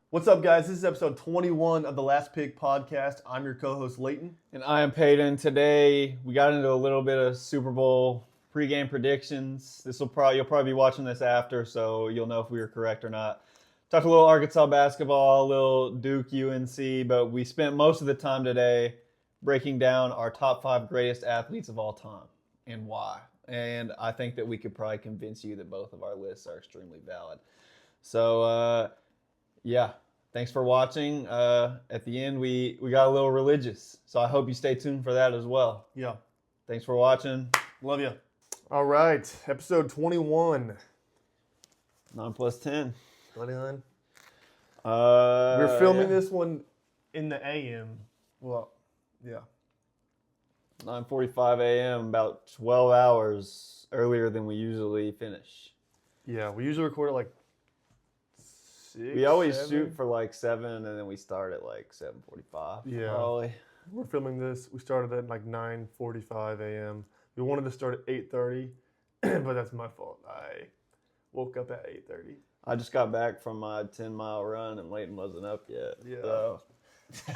What's up, guys? This is episode 21 of the Last Pick podcast. I'm your co-host, Leighton. And I am Peyton. Today we got into a little bit of Super Bowl pregame predictions. You'll probably be watching this after, so you'll know if we were correct or not. Talked a little Arkansas basketball, a little Duke UNC, but we spent most of the time today breaking down our top 5 greatest athletes of all time and why. And I think that we could probably convince you that both of our lists are extremely valid. So, yeah. Thanks for watching. At the end, we got a little religious, so I hope you stay tuned for that as well. Yeah. Thanks for watching. Love you. All right. Episode 21. 9 plus 10. 29. We're filming Yeah. this one in the AM. Well, yeah. 9:45 a.m., about 12 hours earlier than we usually finish. Yeah, we usually record at like 6, We always 7. shoot for like 7, and then we start at like 7:45. Yeah. Probably. We're filming this. We started at like 9:45 a.m. We wanted to start at 8:30, but that's my fault. I woke up at 8:30. I just got back from my 10-mile run, and Leighton wasn't up yet. Yeah. So.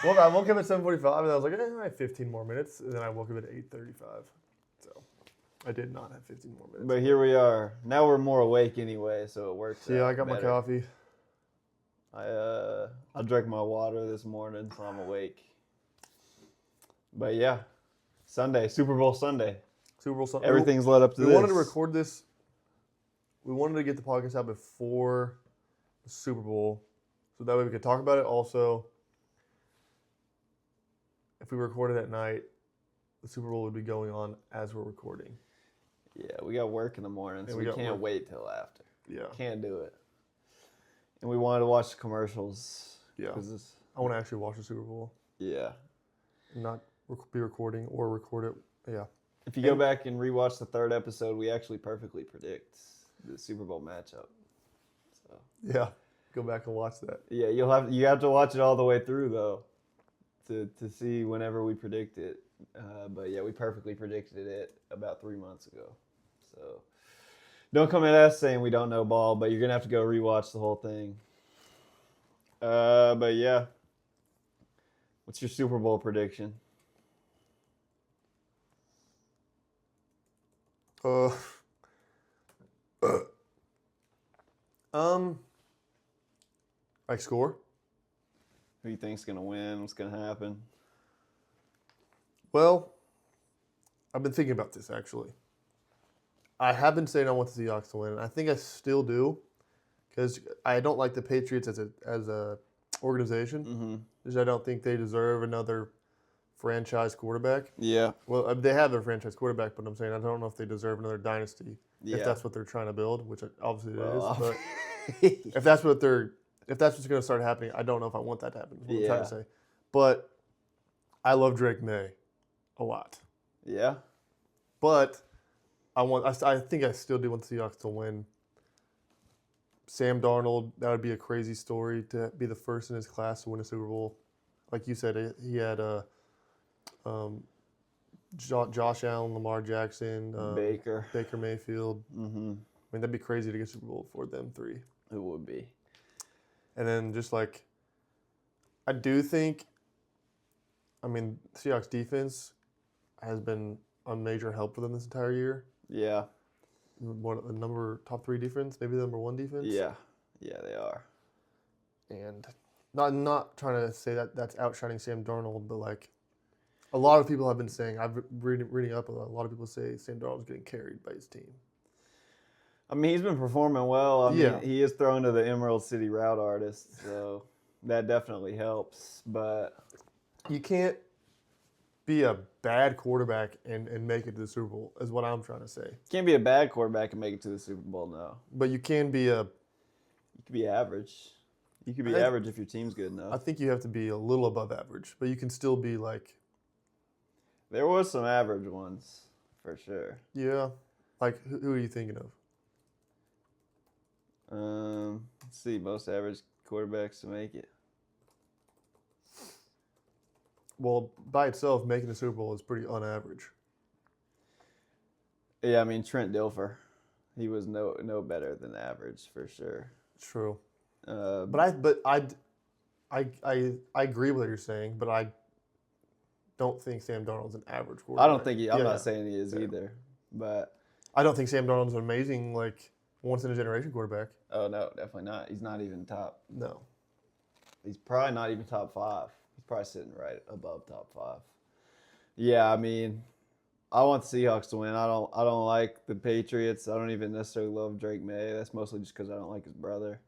Well, I woke up at 7:45, and I was like, I have 15 more minutes. And then I woke up at 8:35. So I did not have 15 more minutes. But here we are. Now we're more awake anyway, so it works. So yeah, out I got my better. coffee. I drank my water this morning, so I'm awake. But yeah, Sunday, Super Bowl Sunday. Super Bowl Sunday. Everything's led up to We this. wanted to record this. We wanted to get the podcast out before the Super Bowl, so that way we could talk about it. Also, if we recorded at night, the Super Bowl would be going on as we're recording. Yeah, we got work in the morning, so Yeah, we we got can't work. wait till after. Yeah. Can't do it. And we wanted to watch the commercials. Yeah. 'Cause it's- I want to actually watch the Super Bowl, yeah. and not be recording or record it. Yeah. If you go back and rewatch the 3rd episode, we actually perfectly predict the Super Bowl matchup. So Yeah. Go back and watch that. yeah, you have to watch it all the way through though, to see whenever we predict it. But yeah, we perfectly predicted it about 3 months ago. So don't come at us saying we don't know ball, but you're gonna have to go rewatch the whole thing. But yeah, what's your Super Bowl prediction? Like score? Who you think's gonna win? What's gonna happen? Well, I've been thinking about this actually. I have been saying I want the Seahawks to win, and I think I still do, because I don't like the Patriots as a organization. Mm-hmm. Because I don't think they deserve another franchise quarterback. Yeah. Well, they have their franchise quarterback, but I'm saying I don't know if they deserve another dynasty. Yeah. If that's what they're trying to build, which obviously it Well, is. But if that's what's going to start happening, I don't know if I want that to happen. Is what I'm trying Yeah. to say. But I love Drake May a lot. Yeah. But I think I still do want the Seahawks to win. Sam Darnold, that would be a crazy story to be the first in his class to win a Super Bowl. Like you said, he had Josh Allen, Lamar Jackson, Baker. Mayfield. Mm-hmm. I mean, that'd be crazy to get Super Bowl for them 3. It would be. And then just like, I do think, Seahawks defense has been a major help for them this entire year. Yeah. Top 3 defense, maybe the number 1 defense. Yeah. Yeah, they are. And not trying to say that that's outshining Sam Darnold, but like a lot of people have been saying, I've reading up, a lot of people say Sam Darnold's getting carried by his team. I mean, he's been performing well. I mean, Yeah. he is thrown to the Emerald City route artist, so that definitely helps. But You can't be a bad quarterback and make it to the Super Bowl, is what I'm trying to say. can't be a bad quarterback and make it to the Super Bowl, no. But you can be You could be average. You could be I- average if your team's good I enough. think you have to be a little above average, but you can still be like, There was some average ones, for sure. yeah. Like, who are you thinking of? Let's see, most average quarterbacks to make it. Well, by itself, making the Super Bowl is pretty unaverage. Yeah, I mean, Trent Dilfer. He was no better than average, for sure. True. Uh, But I agree with what you're saying, but I don't think Sam Darnold's an average I quarterback. don't think I'm Yeah, not saying he is Yeah. either. But I don't think Sam Darnold's an amazing, like, once in a generation quarterback. oh no, definitely not. He's not even top. No. He's probably not even top 5. He's probably sitting right above top 5. Yeah, I mean, I want the Seahawks to win. I don't like the Patriots. I don't even necessarily love Drake May. That's mostly just because I don't like his brother,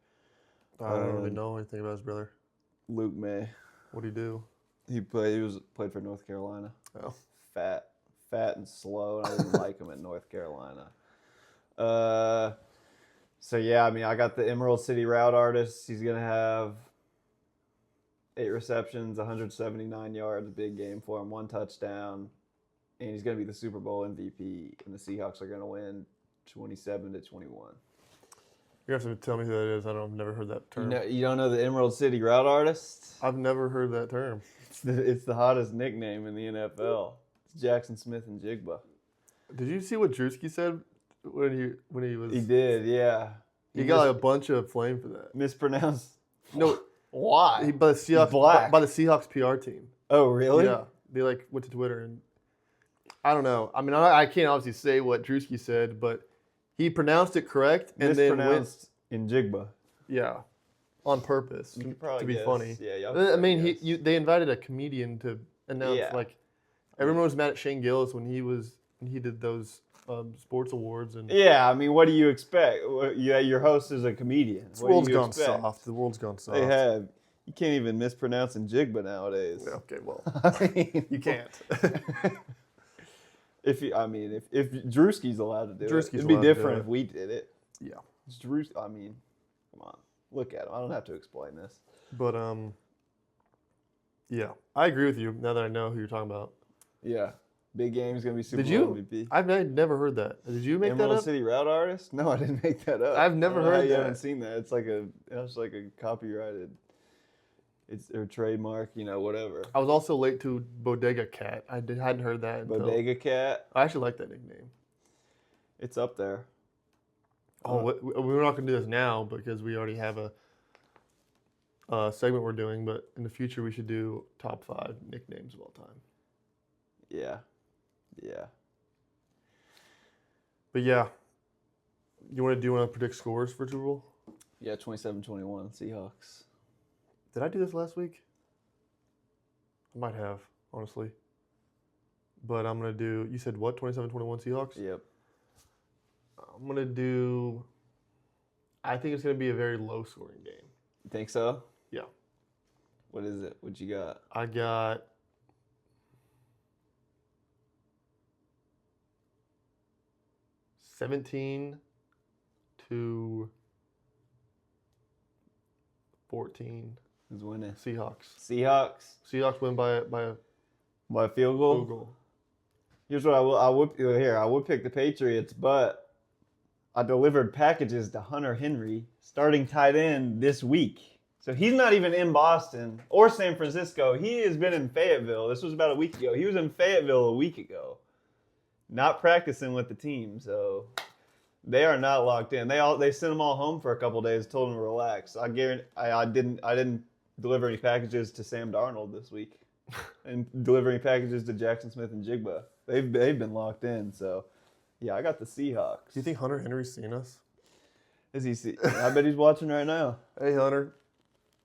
I don't really know anything about his brother. Luke May. What'd he do? He played for North Carolina. Oh. Fat and slow, and I didn't like him at North Carolina. So yeah, I mean, I got the Emerald City Route Artist. He's gonna have 8 receptions, 179 yards, big game for him, 1 touchdown, and he's gonna be the Super Bowl MVP. And the Seahawks are gonna win 27-21. You have to tell me who that is. I've never heard that term. You don't know the Emerald City Route Artist? I've never heard that term. It's the hottest nickname in the NFL. It's Jackson Smith and Jigba. Did you see what Drewski said when he was? He did, yeah. He got like a bunch of flame for that. Mispronounced. No, Why? by the Seahawks. Black. By the Seahawks PR team. Oh, really? Yeah, they like went to Twitter and I don't know. I mean, I can't obviously say what Drewski said, but he pronounced it correct and then went, Mispronounced in Jigba. yeah, on purpose You could probably to be guess. funny. Yeah, y'all could I probably mean, guess. they invited a comedian to announce Yeah. like everyone was mad at Shane Gillis when he did those sports awards and Yeah, I mean, what do you expect? Yeah, your host is a comedian. the What do world's you gone expect? soft. The world's gone soft. They have. You can't even mispronounce in Jigba nowadays. Yeah, okay, well, I mean, you can't. if Drewski's allowed to do Drewski's it, it'd be allowed to do different it. if we did it. Yeah, It's Drewski. I mean, come on, look at him. I don't have to explain this. but yeah, I agree with you. Now that I know who you're talking about, Yeah, big game's gonna be Super Did Bowl you? MVP. I've never heard that. Did you make Emerald that up? City Route Artist? No, I didn't make that up. I've never I don't know how heard you that. haven't seen that. It's like a copyrighted. It's their trademark, whatever. I was also late to Bodega Cat. Hadn't heard that. Until, Bodega Cat. I actually like that nickname. It's up there. We're not going to do this now because we already have a segment we're doing. But in the future, we should do top 5 nicknames of all time. Yeah. Yeah. But yeah, do you want to predict scores for Super Bowl? Yeah, 27-21 Seahawks. Did I do this last week? I might have, honestly. But I'm going to do, you said what, 27-21 Seahawks? Yep. I'm going to do, I think it's going to be a very low scoring game. You think so? Yeah. What is it? What you got? I got 17-14 Who's winning? Seahawks. Seahawks Seahawks win by a by a field goal. field goal. Here's what I would pick the Patriots, but I delivered packages to Hunter Henry, starting tight end this week. So he's not even in Boston or San Francisco. He has been in Fayetteville. This was about a week ago. He was in Fayetteville a week ago, not practicing with the team. So they are not locked in. They sent them all home for a couple days, told them to relax. I guarantee I didn't deliver any packages to Sam Darnold this week, and deliver any packages to Jackson Smith and Jigba. They've been locked in. So yeah, I got the Seahawks. Do you think Hunter Henry's seen us? Is he? I bet he's watching right now. Hey, Hunter.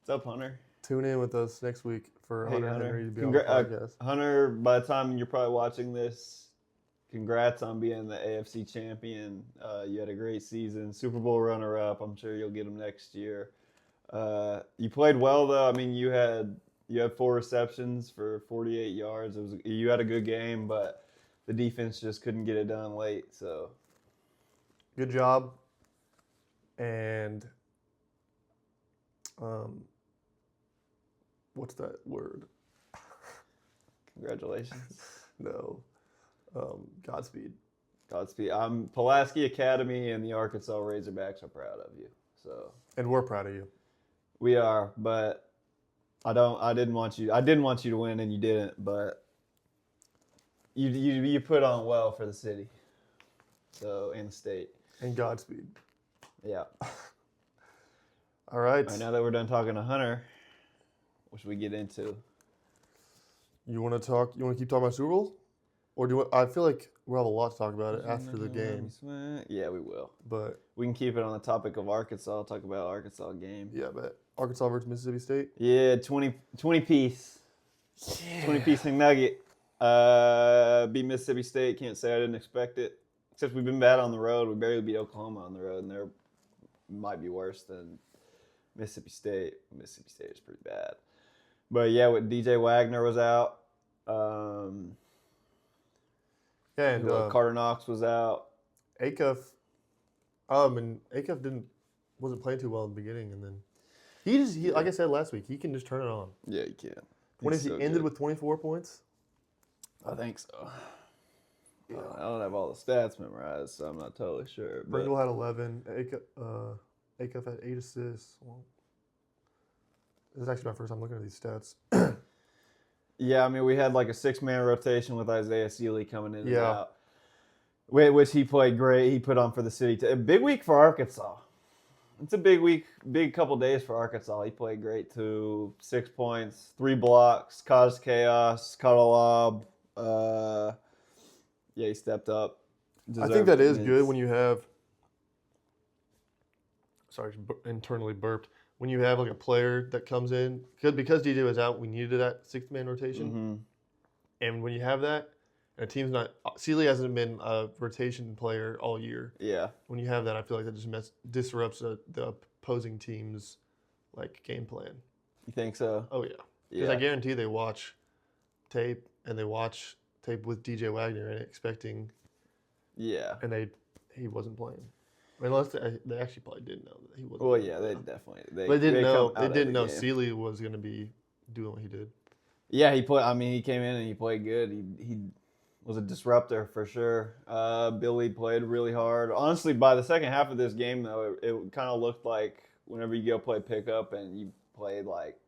What's up, Hunter? Tune in with us next week for Hey, Hunter Hunter. Henry to be on the podcast. Hunter, by the time you're probably watching this, congrats on being the AFC champion. You had a great season, Super Bowl runner-up. I'm sure you'll get him next year. You played well, though. I mean, you had 4 receptions for 48 yards. You had a good game, but the defense just couldn't get it done late. So Good job. And what's that word? congratulations. No. Godspeed. Godspeed. Pulaski Academy and the Arkansas Razorbacks are proud of you. So And we're proud of you. we are, but I didn't want you to win, and you didn't. But you put on well for the city, so and the state. And Godspeed. Yeah. All right. All right, now that we're done talking to Hunter, What should we get into? You want to talk? You want to keep talking about Super Bowl, or do you want, I feel like we'll have a lot to talk about it after the game. Yeah, we will. But We can keep it on the topic of Arkansas. Talk about Arkansas game. yeah, but Arkansas versus Mississippi State. Yeah, 20 piece. Yeah. 20-piece nugget. Beat Mississippi State. Can't say I didn't expect it. Except we've been bad on the road. We barely beat Oklahoma on the road, and they're might be worse than Mississippi State. Mississippi State is pretty bad. But yeah, with DJ Wagner was out. Yeah, and Carter Knox was out. Acuff. And Acuff wasn't playing too well in the beginning, and then he like I said last week, he can just turn it on. Yeah, you can. When he ended with 24 points? I think so. I don't have all the stats memorized, so I'm not totally sure. But Pringle had 11. Acuff had 8 assists. Well, this is actually my first time looking at these stats. yeah, I mean, we had like a 6-man rotation with Isaiah Sealy coming in and Yeah. out, which he played great. He put on for the city. A big week for Arkansas. It's a big week, big couple days for Arkansas. He played great too. 6 points, 3 blocks, caused chaos, caught a lob. Yeah, he stepped up. I think that is good when you have. Sorry, internally burped. When you have like a player that comes in, because DJ was out, we needed that 6-man rotation. Mm-hmm. And when you have that, and a team's not. Sealy hasn't been a rotation player all year. Yeah. When you have that, I feel like that just disrupts the opposing team's like game plan. You think so? Oh yeah, because Yeah. I guarantee they watch tape and they watch tape with DJ Wagner and expecting, Yeah. and he wasn't playing. Unless they actually probably didn't know that he wasn't. Well, playing. yeah, they definitely. But they didn't know. come They out didn't know every game. Sealy was going to be doing what he did. Yeah, he played. I mean, he came in and he played good. He was a disruptor for sure. Billy played really hard. Honestly, by the second half of this game, though, it kind of looked like whenever you go play pickup and you played like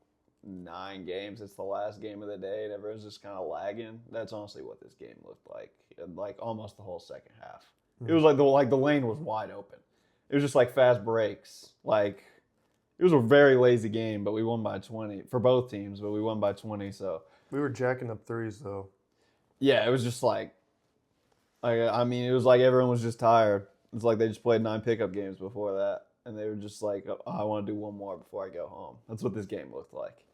9 games, it's the last game of the day, and everyone's just kind of lagging. That's honestly what this game looked like almost the whole second half. It was like the lane was wide open. It was just like fast breaks. Like it was a very lazy game, but we won by 20 for both teams. But we won by 20, so We were jacking up threes though. yeah, it was just like I mean, it was like everyone was just tired. It's like they just played 9 pickup games before that, and they were just like, oh, I want to do one more before I go home. That's what this game looked like.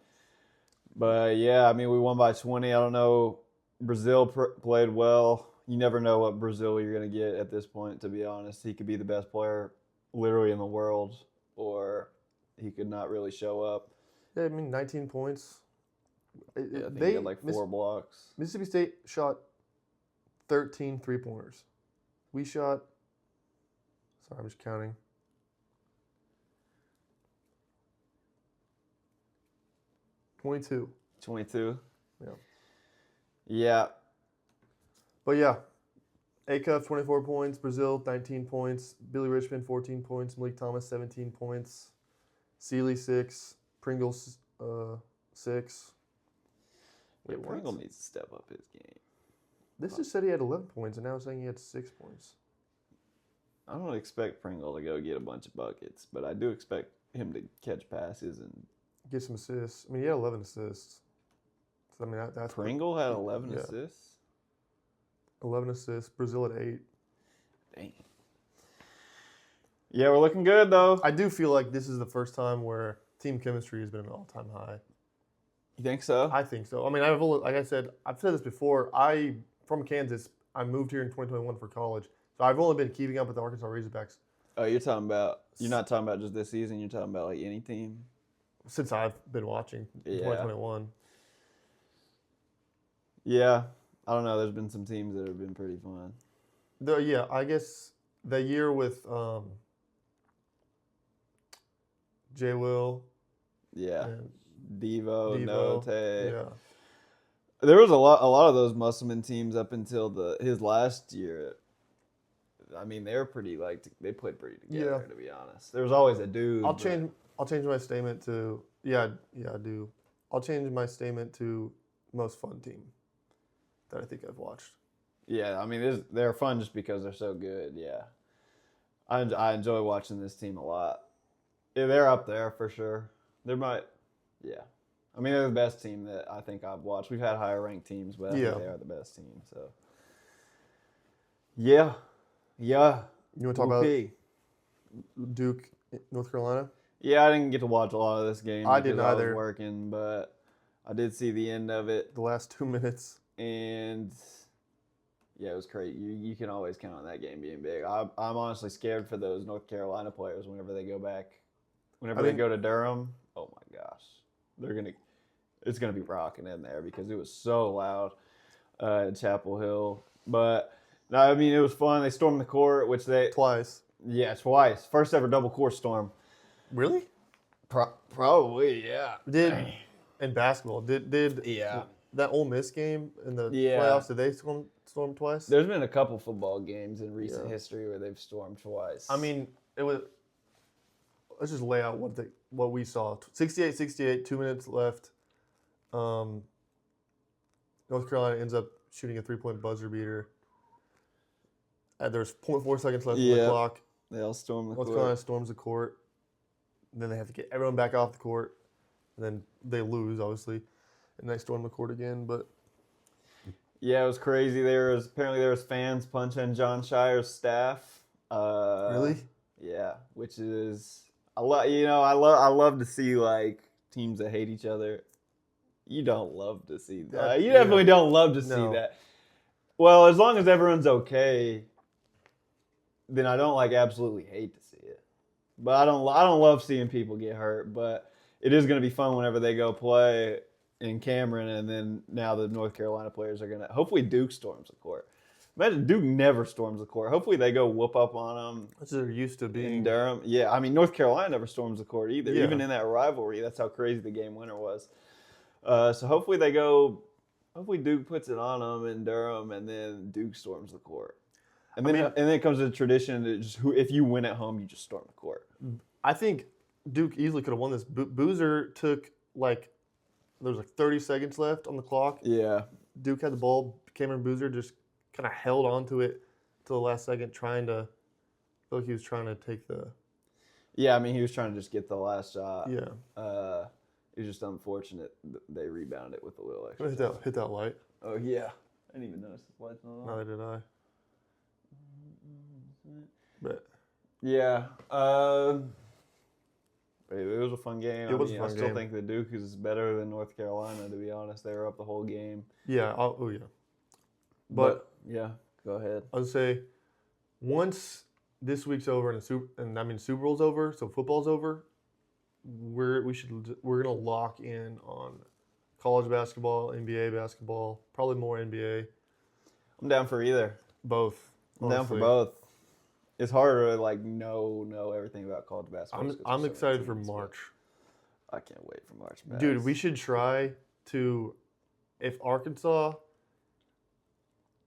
But yeah, I mean, we won by 20. I don't know. Brazil played well. You never know what Brazil you're going to get at this point, to be honest. He could be the best player literally in the world, or he could not really show up. Yeah, I mean 19 points. Yeah, I think he had like 4 blocks. Mississippi State shot 13 3-pointers. We shot. Sorry, I'm just counting. 22. 22? Yeah. Yeah. But yeah, Acuff 24 points, Brazil 19 points, Billy Richmond 14 points, Malik Thomas 17 points, Sealy 6, Pringles 6. Yeah, Wait, what? Pringle needs to step up his game. This just said he had 11 points, and now it's saying he had 6 points. I don't expect Pringle to go get a bunch of buckets, but I do expect him to catch passes. And Get some assists. I mean, he had 11 assists. So, I mean, that's Pringle had 11 Yeah. assists? 11 assists. Brazil at 8. Dang. Yeah, we're looking good, though. I do feel like this is the first time where team chemistry has been an all-time high. You think so? I think so. I mean, like I said, I've said this before. From Kansas. I moved here in 2021 for college. So I've only been keeping up with the Arkansas Razorbacks Oh, you're not talking about just this season, you're talking about like any team? since I've been watching in Yeah. 2021. Yeah. I don't know. There's been some teams that have been pretty fun. Yeah, I guess the year with J. Will Yeah. and Devo, Note. yeah. There was a lot of those Musselman teams up until his last year. I mean, they were pretty they played pretty together, Yeah. to be honest. There was always a dude. I'll but- change my statement to I do. I'll change my statement to most fun team that I think I've watched. Yeah, I mean, they're fun just because they're so good. Yeah, I enjoy watching this team a lot. Yeah, they're up there for sure. Yeah, I mean, they're the best team that I think I've watched. We've had higher ranked teams, but I Yeah. think they are the best team. So, yeah. You want to talk about Okay. Duke, North Carolina? Yeah, I didn't get to watch a lot of this game. I because didn't I either. was working, but I did see the end of it, The last 2 minutes. and yeah, it was crazy. You can always count on that game being big. I'm honestly scared for those North Carolina players whenever they go back, whenever they go to Durham. Oh my gosh, it's gonna be rocking in there because it was so loud at Chapel Hill. But no, I mean it was fun. They stormed the court, which they Twice. twice. First ever double court storm. Really? Probably, yeah. Did in basketball? Did Yeah. that Ole Miss game in the Yeah. playoffs? Did they storm twice? There's been a couple football games in recent Yeah. history where they've stormed twice. I mean, it was. Let's just lay out what we saw. 68-68, 2 minutes left. North Carolina ends up shooting a 3-point buzzer beater. There's 0.4 seconds left on the Yeah. clock. they all stormed the North court. Carolina storms the court. And then they have to get everyone back off the court. And then they lose, obviously. And they storm the court again. But Yeah, it was crazy. Apparently there was fans punching John Shire's staff. really? Yeah, which is I love to see like teams that hate each other. You don't love to see that. You Yeah. definitely don't love to see No. that. Well, as long as everyone's okay, then I don't like absolutely hate to see it. But I don't love seeing people get hurt. But it is going to be fun whenever they go play in Cameron, and then now the North Carolina players are gonna. Hopefully, Duke storms the court. Imagine Duke never storms the court. Hopefully, they go whoop up on them That's what they're used to in being. Durham. Yeah, I mean North Carolina never storms the court either. Yeah. Even in that rivalry, that's how crazy the game winner was. So hopefully they go. Hopefully Duke puts it on them in Durham, and then Duke storms the court. And then it comes to the tradition that if you win at home, you just storm the court. I think Duke easily could have won this. Boozer took there was 30 seconds left on the clock. Yeah. Duke had the ball. Cameron Boozer just kind of held on to it till the last second, I feel like he was trying to take the. Yeah, I mean he was trying to just get the last shot. Yeah. It was just unfortunate that they rebounded it with a little extra. Hit that light. Oh yeah, I didn't even notice the lights not on. Neither did I. But Yeah, it was a fun game. It was a I fun still game. think that Duke is better than North Carolina. To be honest, they were up the whole game. yeah, oh yeah. But yeah, go ahead. I would say once this week's over and Super Bowl's over, so football's over, we're gonna lock in on college basketball, NBA basketball, probably more NBA, I'm down for either. both. I'm down for honestly. both. It's harder to like know everything about college basketball. I'm excited for March. I can't wait for March Madness. Dude, we should try to, if Arkansas,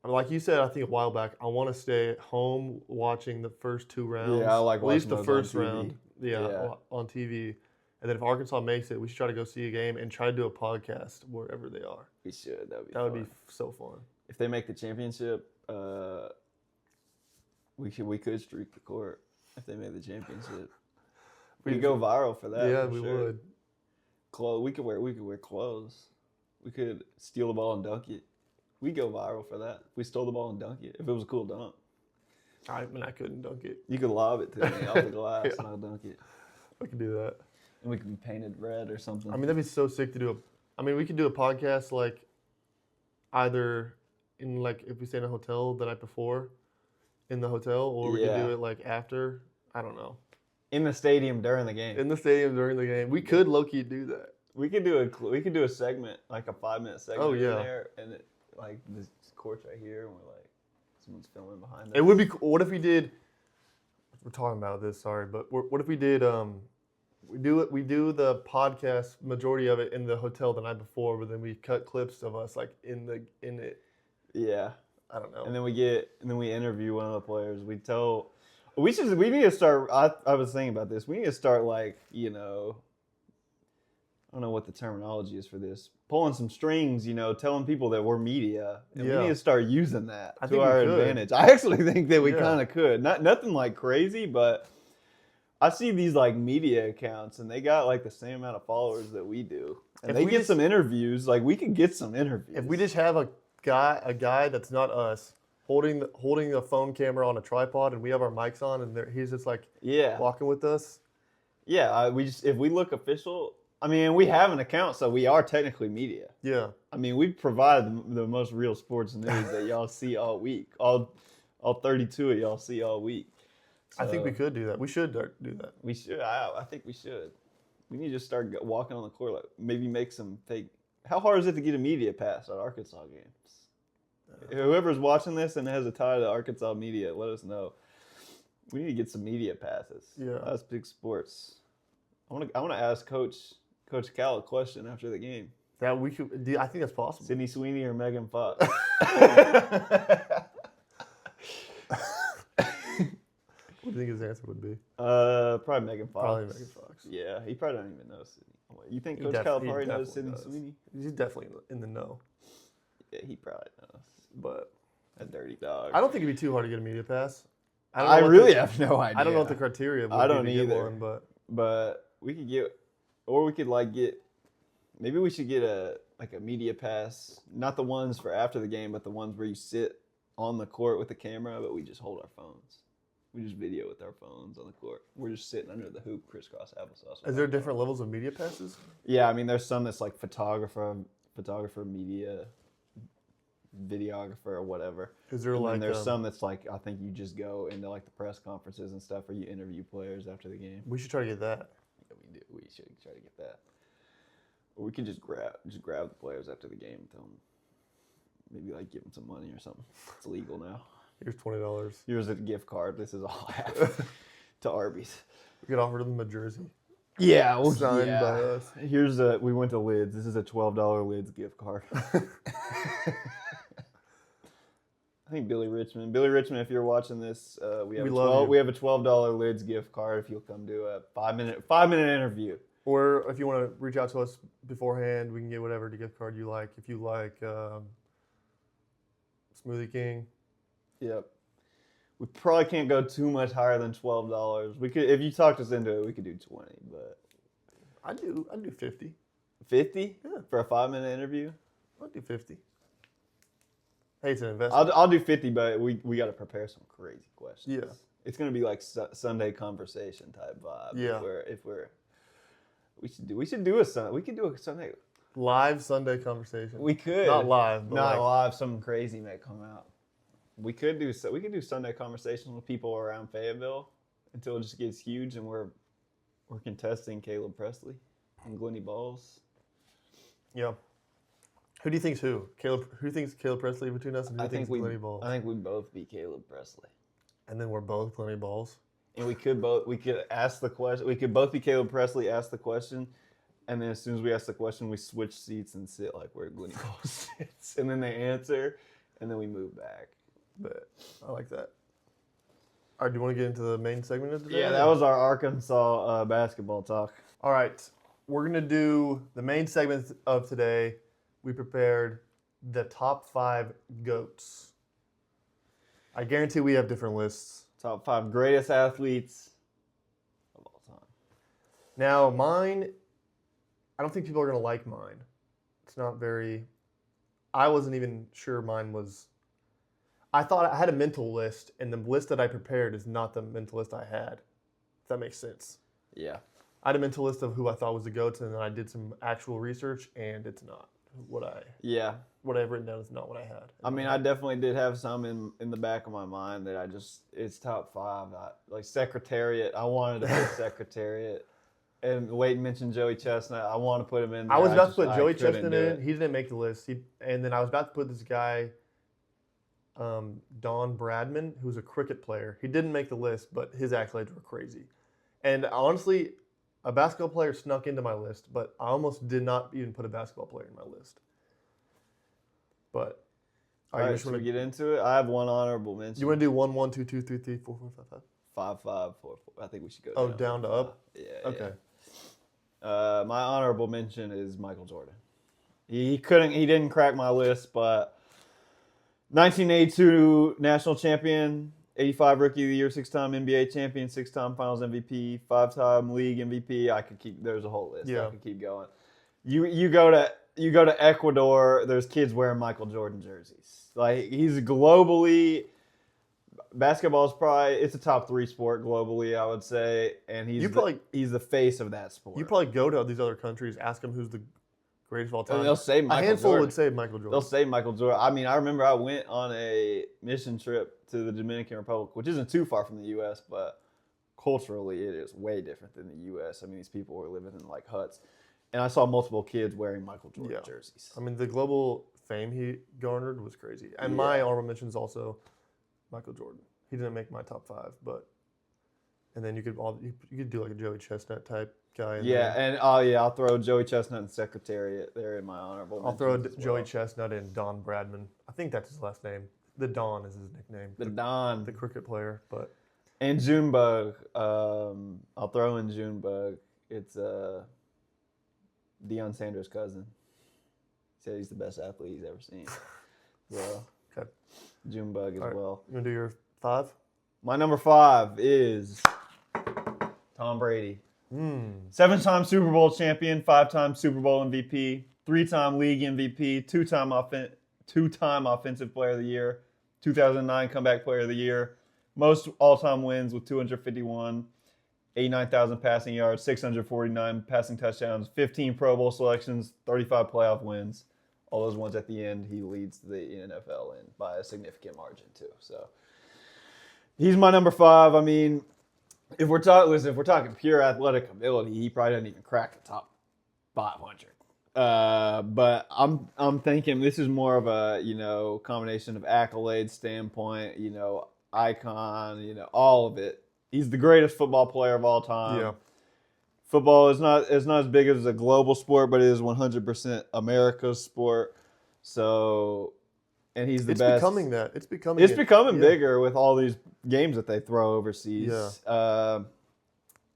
like you said, I think a while back, I want to stay at home watching the first 2 rounds. Yeah, I like at least the watching those first on TV. round. Yeah, on TV. And then if Arkansas makes it, we should try to go see a game and try to do a podcast wherever they are. We should. That would be so fun. If they make the championship, we could streak the court. If they made the championship, we could go viral for that. Yeah, for we sure. would. Clothes. We could wear clothes. We could steal the ball and dunk it. We go viral for that. If we stole the ball and dunk it. If it was a cool dunk, I mean, I couldn't dunk it. you could lob it to me off the glass Yeah. and I'll dunk it. I could do that. And we could be painted red or something. I mean, that'd be so sick to do we could do a podcast like either in if we stay in a hotel the night before in the hotel, or we could do it after. I don't know. in the stadium during the game. In the stadium during the game. We could low-key do that. We could do a segment, like a 5-minute segment Oh, yeah. in there, and this court's right here, and we're someone's filming behind us. It would be cool. What if we did, we're talking about this, sorry, but what if we did, we do the podcast, majority of it in the hotel the night before, but then we cut clips of us in it. Yeah. I don't know. And then we interview one of the players. We need to start. I was thinking about this. We need to start I don't know what the terminology is for this. Pulling some strings, telling people that we're media, and we Yeah. need to start using that I to think we our could. advantage. I actually think that we Yeah. kind of could. Nothing like crazy, but I see these media accounts, and they got the same amount of followers that we do. And If they we get just- some interviews. Like, we could get some interviews. If we just have a guy that's not us holding a phone camera on a tripod, and we have our mics on, and he's just like yeah. walking with us. Yeah, if we look official, I mean, we have an account, so we are technically media. Yeah. I mean, we provide the most real sports news that y'all see all week. All 32 of y'all see all week. I think we So, could do that. We should do that. We should. I think we should. We need to just start walking on the court. Like maybe make some fake. How hard is it to get a media pass at Arkansas games? Whoever's watching this and has a tie to Arkansas media, let us know. We need to get some media passes. Yeah. That's big sports. I want to ask Coach Cal a question after the game. That we could. I think that's possible. Sydney Sweeney or Megan Fox? What do you think his answer would be? Probably Megan Fox. Probably Megan Fox. Yeah, he probably don't even know Sydney. You think He Coach Calipari knows definitely Sydney does. Sweeney? He's definitely in the know. Yeah, he probably knows. But A dirty dog. I don't think it'd be too hard to get a media pass. I know what really the- have no idea. I don't know what the criteria would I be don't to get either. one, but But we could get, or we could like get. Maybe we should get a media pass, not the ones for after the game, but the ones where you sit on the court with the camera, but we just hold our phones. We just video with our phones on the court. We're just sitting under the hoop, crisscross applesauce. is there different levels of media passes? Yeah, I mean, there's some that's like photographer, media, videographer, or whatever. Is there And like then there's some that's like I think you just go into like the press conferences and stuff, or you interview players after the game. We should try to get that. Yeah, we do. We should try to get that. Or we could just grab the players after the game and tell them, maybe like give them some money or something. It's legal now. Here's $20. Here's a gift card. This is all I have to Arby's. We could offer them a jersey Yeah, well, signed yeah. by us. Here's we went to Lids. This is a $12 Lids gift card. I think Billy Richmond, if you're watching this, we have a $12 Lids gift card if you'll come do a 5-minute interview. Or if you want to reach out to us beforehand, we can get whatever gift card you like. If you like Smoothie King, Yep. We probably can't go too much higher than $12. We could, if you talked us into it, we could do 20, but I'd do 50. 50 Yeah. for a 5-minute interview. I'd do 50. Hey, it's an investment. I'll do 50, but we got to prepare some crazy questions. Yeah. It's gonna be like Sunday conversation type vibe. Yeah. We should do a Sunday. Live Sunday conversation. We could Not live, but not like- live. Something crazy may come out. We could do Sunday conversations with people around Fayetteville until it just gets huge and we're contesting Caleb Presley and Glennie Balls. Yeah. Who do you think's who? Who thinks Caleb Presley between us, and who I think thinks Glennie Balls? I think we both be Caleb Presley. And then we're both Glennie Balls. And we could ask the question. We could both be Caleb Presley, ask the question, and then as soon as we ask the question, we switch seats and sit like where Glennie Balls sits, and then they answer, and then we move back. But I like that. All right, do you want to get into the main segment of today? Yeah, that was our Arkansas basketball talk. All right, we're going to do the main segment of today. We prepared the top 5 GOATs. I guarantee we have different lists. Top 5 greatest athletes of all time. Now, mine, I don't think people are going to like mine. It's not very, I wasn't even sure mine was, I thought I had a mental list, and the list that I prepared is not the mental list I had. If that makes sense. Yeah. I had a mental list of who I thought was the GOATs, and then I did some actual research, and it's not what I've written down is not what I had. I mean, I definitely did have some in the back of my mind that it's top 5. Like Secretariat, I wanted to put Secretariat. And Wade mentioned Joey Chestnut. I want to put him in there. I was about to put I Joey couldn't Chestnut do in. it. He didn't make the list. And then I was about to put this guy, Don Bradman, who's a cricket player. He didn't make the list, but his accolades were crazy. And honestly, a basketball player snuck into my list, but I almost did not even put a basketball player in my list. But All right, should we get into it? I have one honorable mention. You want to do 1, 1, 2, 2, 3, 3, 4, 4, 5, 5? 5, 5, 4, 4. I think we should go. Oh, down to up? Yeah. Okay. Yeah. My honorable mention is Michael Jordan. He didn't crack my list, but 1982 national champion, 85 rookie of the year, 6-time NBA champion, 6-time finals MVP, 5-time league MVP. There's a whole list. Yeah. I could keep going. You go to Ecuador. There's kids wearing Michael Jordan jerseys. Like he's globally. Basketball is probably it's a top 3 sport globally, I would say, and he's the face of that sport. You probably go to these other countries, ask them who's the greatest of all time. And they'll say Michael a handful Jordan. would say Michael Jordan. They'll say Michael Jordan. I mean, I remember I went on a mission trip to the Dominican Republic, which isn't too far from the U.S., but culturally it is way different than the U.S. I mean, these people were living in like huts, and I saw multiple kids wearing Michael Jordan jerseys. I mean, the global fame he garnered was crazy. And my honorable mention is also Michael Jordan. He didn't make my top 5, but and then you could do like a Joey Chestnut type guy. I'll throw Joey Chestnut and Secretariat there in my honorable. I'll throw Joey Chestnut and Don Bradman. I think that's his last name. The Don is his nickname. The cricket player, but and Junebug. I'll throw in Junebug. It's Deion Sanders' cousin. He said he's the best athlete he's ever seen. So okay. Junebug as well. You want to do your 5? My number 5 is Tom Brady. 7-time Super Bowl champion, 5-time Super Bowl MVP, 3-time league MVP, 2-time offensive player of the year, 2009 comeback player of the year, most all-time wins with 251, 89,000 passing yards, 649 passing touchdowns, 15 Pro Bowl selections, 35 playoff wins. All those ones at the end, he leads the NFL in by a significant margin too. So he's my number 5. I mean, if we're talking pure athletic ability, he probably doesn't even crack the top 500. But I'm thinking this is more of a combination of accolades standpoint, icon, all of it. He's the greatest football player of all time. Yeah. Football is not as big as a global sport, but it is 100% America's sport. So, and he's the best. It's becoming bigger with all these games that they throw overseas. Yeah.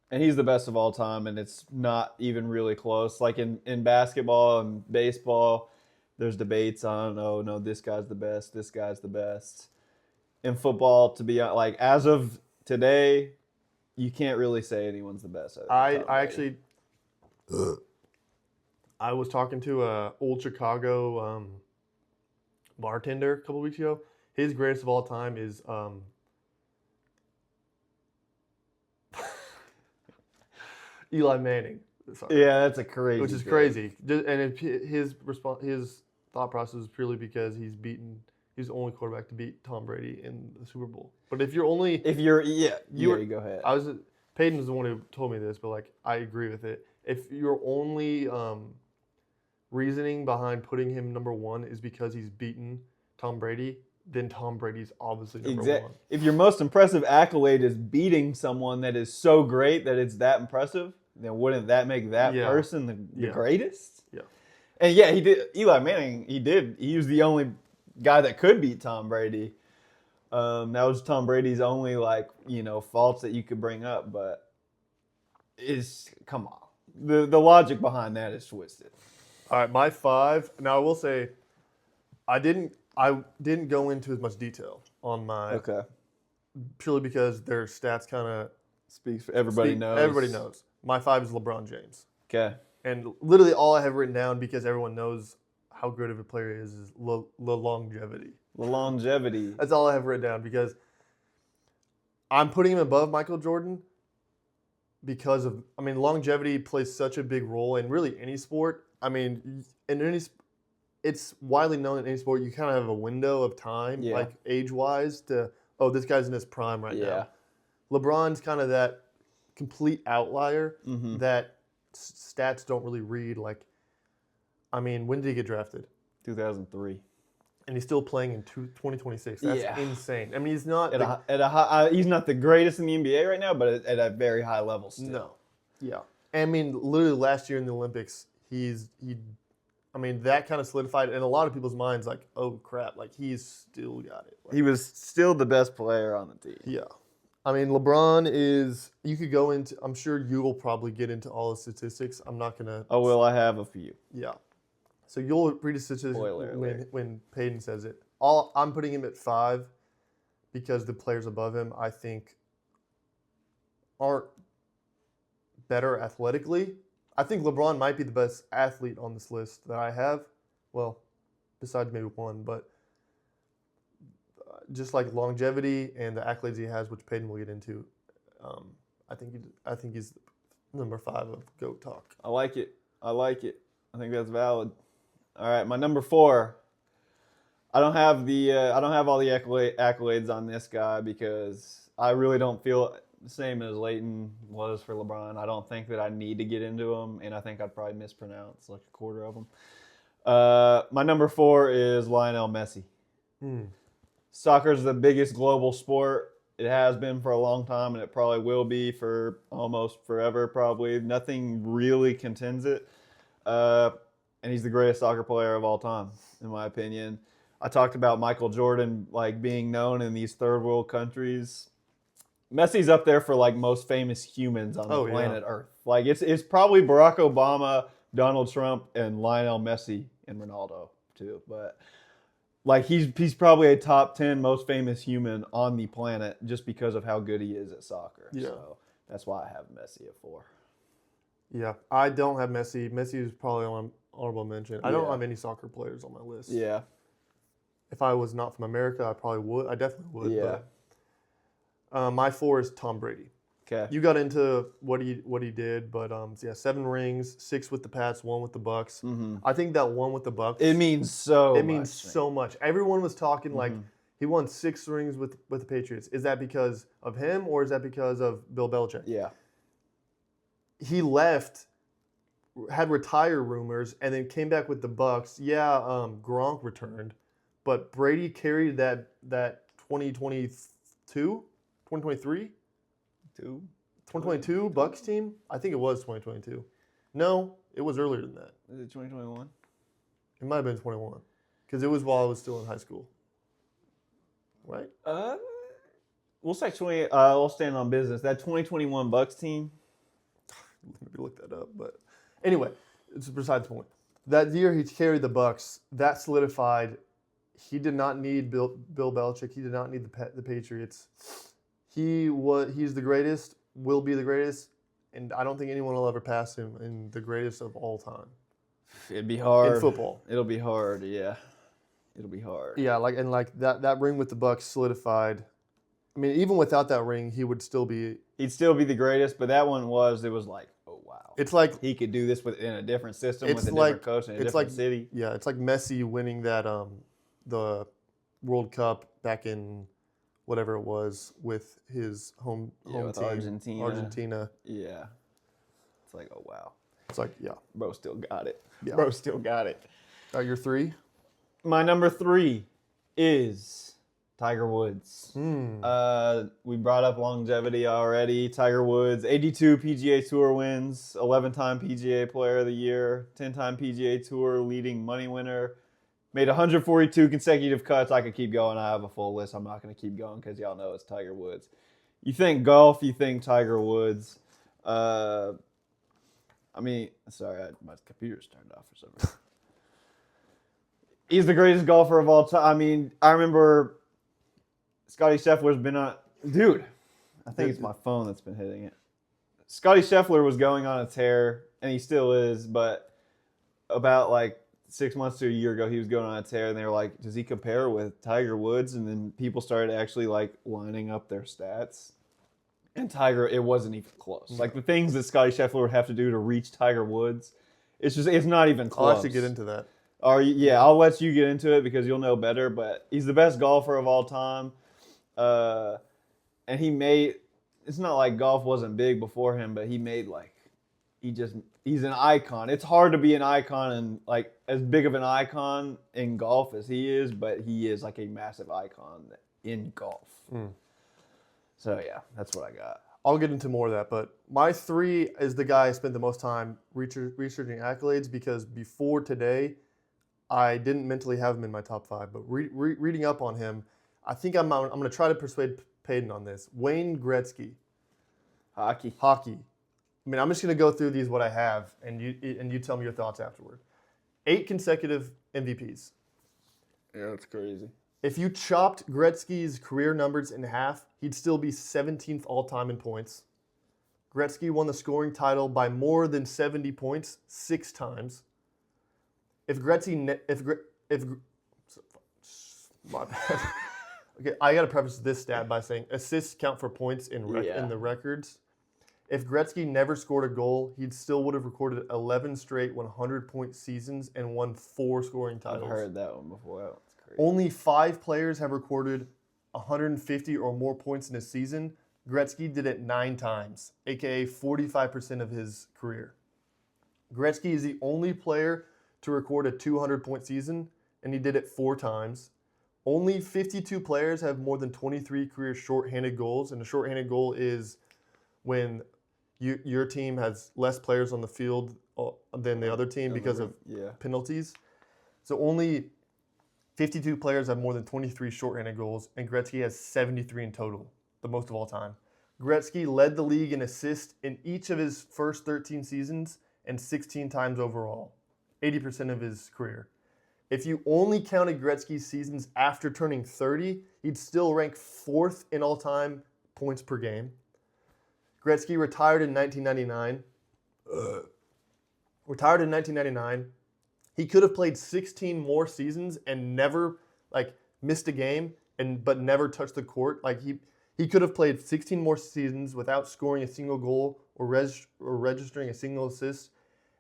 And he's the best of all time, and it's not even really close. Like in basketball and baseball, there's debates on, no, this guy's the best, this guy's the best. In football, to be like as of today, you can't really say anyone's the best. I was talking to a old Chicago bartender a couple weeks ago. His greatest of all time is Eli Manning. Sorry. Yeah, that's a crazy. Which is crazy, and his thought process is purely because he's the only quarterback to beat Tom Brady in the Super Bowl. But go ahead. Peyton was the one who told me this, but like I agree with it. If your only reasoning behind putting him number 1 is because he's beaten Tom Brady, then Tom Brady's obviously number 1. If your most impressive accolade is beating someone that is so great that it's that impressive, then wouldn't that make that person the greatest? Yeah. And yeah, he did. Eli Manning, he was the only guy that could beat Tom Brady. That was Tom Brady's only faults that you could bring up, but come on. The logic behind that is twisted. All right, my 5. Now I will say, I didn't go into as much detail on my purely because their stats kind of speaks for everybody knows. Everybody knows. My 5 is LeBron James. Okay. And literally all I have written down because everyone knows how good of a player he is longevity. The longevity. That's all I have written down because I'm putting him above Michael Jordan because of, longevity plays such a big role in really any sport. It's widely known in any sport, you kind of have a window of time, like age-wise, to, this guy's in his prime right now. LeBron's kind of that complete outlier that stats don't really read. When did he get drafted? 2003. And he's still playing in 2026. That's insane. He's not he's not the greatest in the NBA right now, but at a very high level still. No. Yeah. Literally last year in the Olympics, that kind of solidified in a lot of people's minds, oh crap, he's still got it. He was still the best player on the team. Yeah. LeBron is, you could go into, I'm sure you will probably get into all the statistics. I'm not going to. Oh, well, I have a few. Yeah. So you'll read a statistic when Peyton says it. I'm putting him at 5 because the players above him, I think, aren't better athletically. I think LeBron might be the best athlete on this list that I have. Well, besides maybe one, but just like longevity and the accolades he has, which Peyton will get into, I think he's number 5 of GOAT talk. I like it. I think that's valid. All right, my number 4. I don't have all the accolades on this guy because I really don't feel the same as Leighton was for LeBron. I don't think that I need to get into him, and I think I'd probably mispronounce like a quarter of them. My number 4 is Lionel Messi. Soccer is the biggest global sport. It has been for a long time, and it probably will be for almost forever, probably. Nothing really contends it. And he's the greatest soccer player of all time, in my opinion. I talked about Michael Jordan like being known in these third world countries. Messi's up there for like most famous humans on the planet Earth. Like it's probably Barack Obama, Donald Trump, and Lionel Messi and Ronaldo too. But like he's probably a top 10 most famous human on the planet just because of how good he is at soccer. Yeah. So that's why I have Messi at 4. Yeah, I don't have Messi. Messi is probably on honorable mention. I don't have any soccer players on my list. Yeah. If I was not from America, I probably would. I definitely would. Yeah. But, my 4 is Tom Brady. Okay. You got into what he did, but 7 rings, 6 with the Pats, 1 with the Bucks. Mm-hmm. I think that 1 with the Bucks. It means so. It means so much. Everyone was talking like he won 6 rings with the Patriots. Is that because of him or is that because of Bill Belichick? Yeah. He left, had retire rumors, and then came back with the Bucks. Yeah, Gronk returned, but Brady carried that 2023. 2022 Bucks team? I think it was 2022. No, it was earlier than that. Is it 2021? It might have been 21 because it was while I was still in high school. Right? We'll say 20. We'll stand on business. That 2021 Bucks team. Let me look that up. But anyway, it's besides the point. That year he carried the Bucks. That solidified. He did not need Bill Belichick. He did not need the Patriots. He's the greatest, will be the greatest, and I don't think anyone will ever pass him in the greatest of all time. It'd be hard. In football. It'll be hard, yeah. It'll be hard. Yeah, that ring with the Bucks solidified. I mean, even without that ring, he would still be. He'd still be the greatest, but that one it was like, oh wow. It's like he could do this in a different system it's with a like, different coach in a it's different like, city. Yeah, it's like Messi winning that the World Cup back in whatever it was with his home with team, Argentina. Yeah. It's like, oh wow. It's like, yeah. Bro still got it. Yeah. Bro still got it. Your 3? My number 3 is Tiger Woods. We brought up longevity already. Tiger Woods, 82 PGA Tour wins, 11-time PGA Player of the Year, 10-time PGA Tour leading money winner, made 142 consecutive cuts. I could keep going. I have a full list. I'm not going to keep going because y'all know it's Tiger Woods. You think golf, you think Tiger Woods. Sorry, my computer's turned off for some reason. He's the greatest golfer of all time. I mean, I remember Scottie Scheffler's been on... Dude, I think it's my phone that's been hitting it. Scottie Scheffler was going on a tear, and he still is, but about like 6 months to a year ago, he was going on a tear, and they were like, does he compare with Tiger Woods? And then people started actually like lining up their stats. And Tiger, it wasn't even close. Like the things that Scottie Scheffler would have to do to reach Tiger Woods, it's not even close. I'll actually get into that. I'll let you get into it because you'll know better. But he's the best golfer of all time. And it's not like golf wasn't big before him, but he's an icon. It's hard to be an icon and like as big of an icon in golf as he is, but he is like a massive icon in golf. So yeah, that's what I got. I'll get into more of that, but my 3 is the guy I spent the most time researching accolades because before today, I didn't mentally have him in my top 5. But reading up on him, I think I'm going to try to persuade Peyton on this. Wayne Gretzky. Hockey. I mean, I'm just going to go through these what I have, and you tell me your thoughts afterward. 8 consecutive MVPs. Yeah, that's crazy. If you chopped Gretzky's career numbers in half, he'd still be 17th all-time in points. Gretzky won the scoring title by more than 70 points 6 times. If Gretzky, my bad. Okay, I gotta preface this stat by saying assists count for points in the records. If Gretzky never scored a goal, he still would have recorded 11 straight 100-point seasons and won 4 scoring titles. I've heard that one before. That one's crazy. Only 5 players have recorded 150 or more points in a season. Gretzky did it 9 times, aka 45% of his career. Gretzky is the only player to record a 200-point season, and he did it 4 times. Only 52 players have more than 23 career shorthanded goals, and a shorthanded goal is when your team has less players on the field than the other team because of penalties. So only 52 players have more than 23 shorthanded goals, and Gretzky has 73 in total, the most of all time. Gretzky led the league in assists in each of his first 13 seasons and 16 times overall, 80% of his career. If you only counted Gretzky's seasons after turning 30, he'd still rank 4th in all-time points per game. Gretzky retired in 1999. He could have played 16 more seasons and never missed a game but never touched the court. He could have played 16 more seasons without scoring a single goal or registering a single assist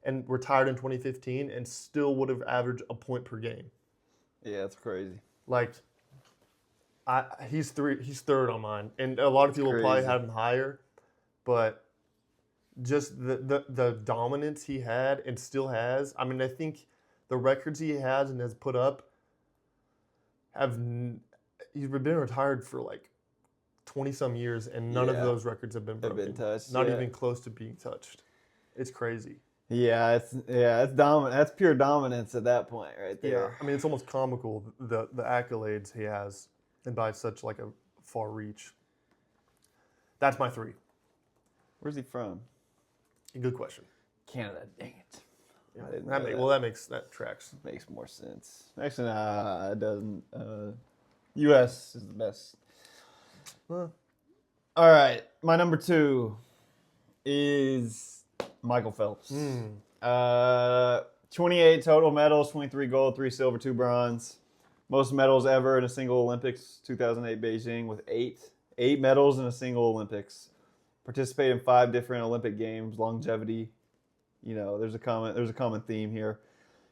and retired in 2015 and still would have averaged a point per game. Yeah, that's crazy. He's third on mine, and a lot of people probably had him higher, but just the dominance he had and still has. I mean, I think the records he has and has put up he's been retired for 20-some years, and none of those records have been broken. Have been touched. Not even close to being touched. It's crazy. Yeah, it's dominant. That's pure dominance at that point, right there. Yeah, I mean, it's almost comical the accolades he has, and by such a far reach. That's my 3. Where's he from? Good question. Canada. Dang it. That tracks. Makes more sense. Actually, it doesn't. U.S. is the best. All right, my number 2 is Michael Phelps. 28 total medals, 23 gold, 3 silver, 2 bronze. Most medals ever in a single Olympics, 2008 Beijing, with 8 medals in a single Olympics. Participated in 5 different Olympic games. Longevity, there's a common theme here.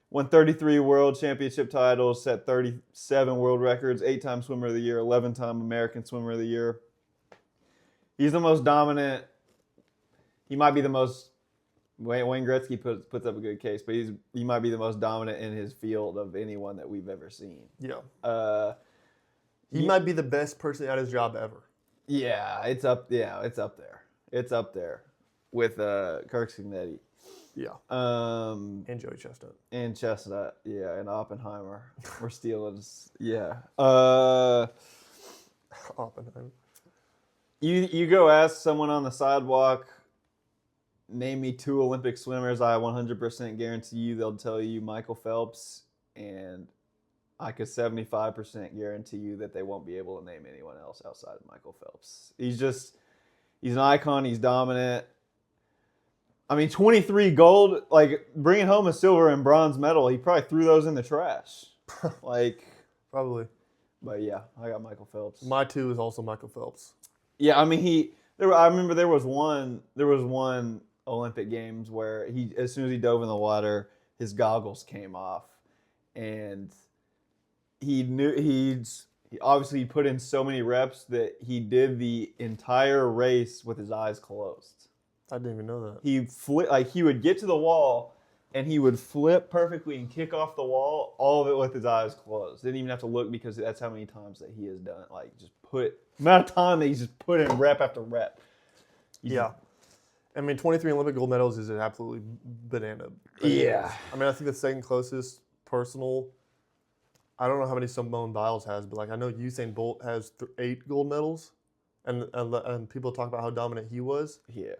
Won 33 world championship titles, set 37 world records, 8-time swimmer of the year, 11-time American swimmer of the year. He's the most dominant. He might be the most. Wayne Gretzky puts up a good case, but he might be the most dominant in his field of anyone that we've ever seen. Yeah. He might be the best person at his job ever. Yeah, it's up there. It's up there with Kirk Signetti. Yeah. And Joey Chestnut. And Chestnut, yeah, and Oppenheimer. We're stealing. Yeah. Oppenheimer. You go ask someone on the sidewalk, name me 2 Olympic swimmers, I 100% guarantee you they'll tell you Michael Phelps, and I could 75% guarantee you that they won't be able to name anyone else outside of Michael Phelps. He's an icon. He's dominant. I mean, 23 gold, bringing home a silver and bronze medal, he probably threw those in the trash. Probably. But yeah, I got Michael Phelps. My 2 is also Michael Phelps. Yeah, I mean, I remember there was one Olympic Games where as soon as he dove in the water, his goggles came off, and he obviously put in so many reps that he did the entire race with his eyes closed. I didn't even know that. He would get to the wall and he would flip perfectly and kick off the wall, all of it with his eyes closed. Didn't even have to look because that's how many times that he has done it. Amount of time that he's just put in rep after rep. Yeah. I mean, 23 Olympic gold medals is an absolutely banana. Yeah. I mean, I think the second closest personal, I don't know how many Simone Biles has, but I know Usain Bolt has 8 gold medals, and people talk about how dominant he was. Yeah.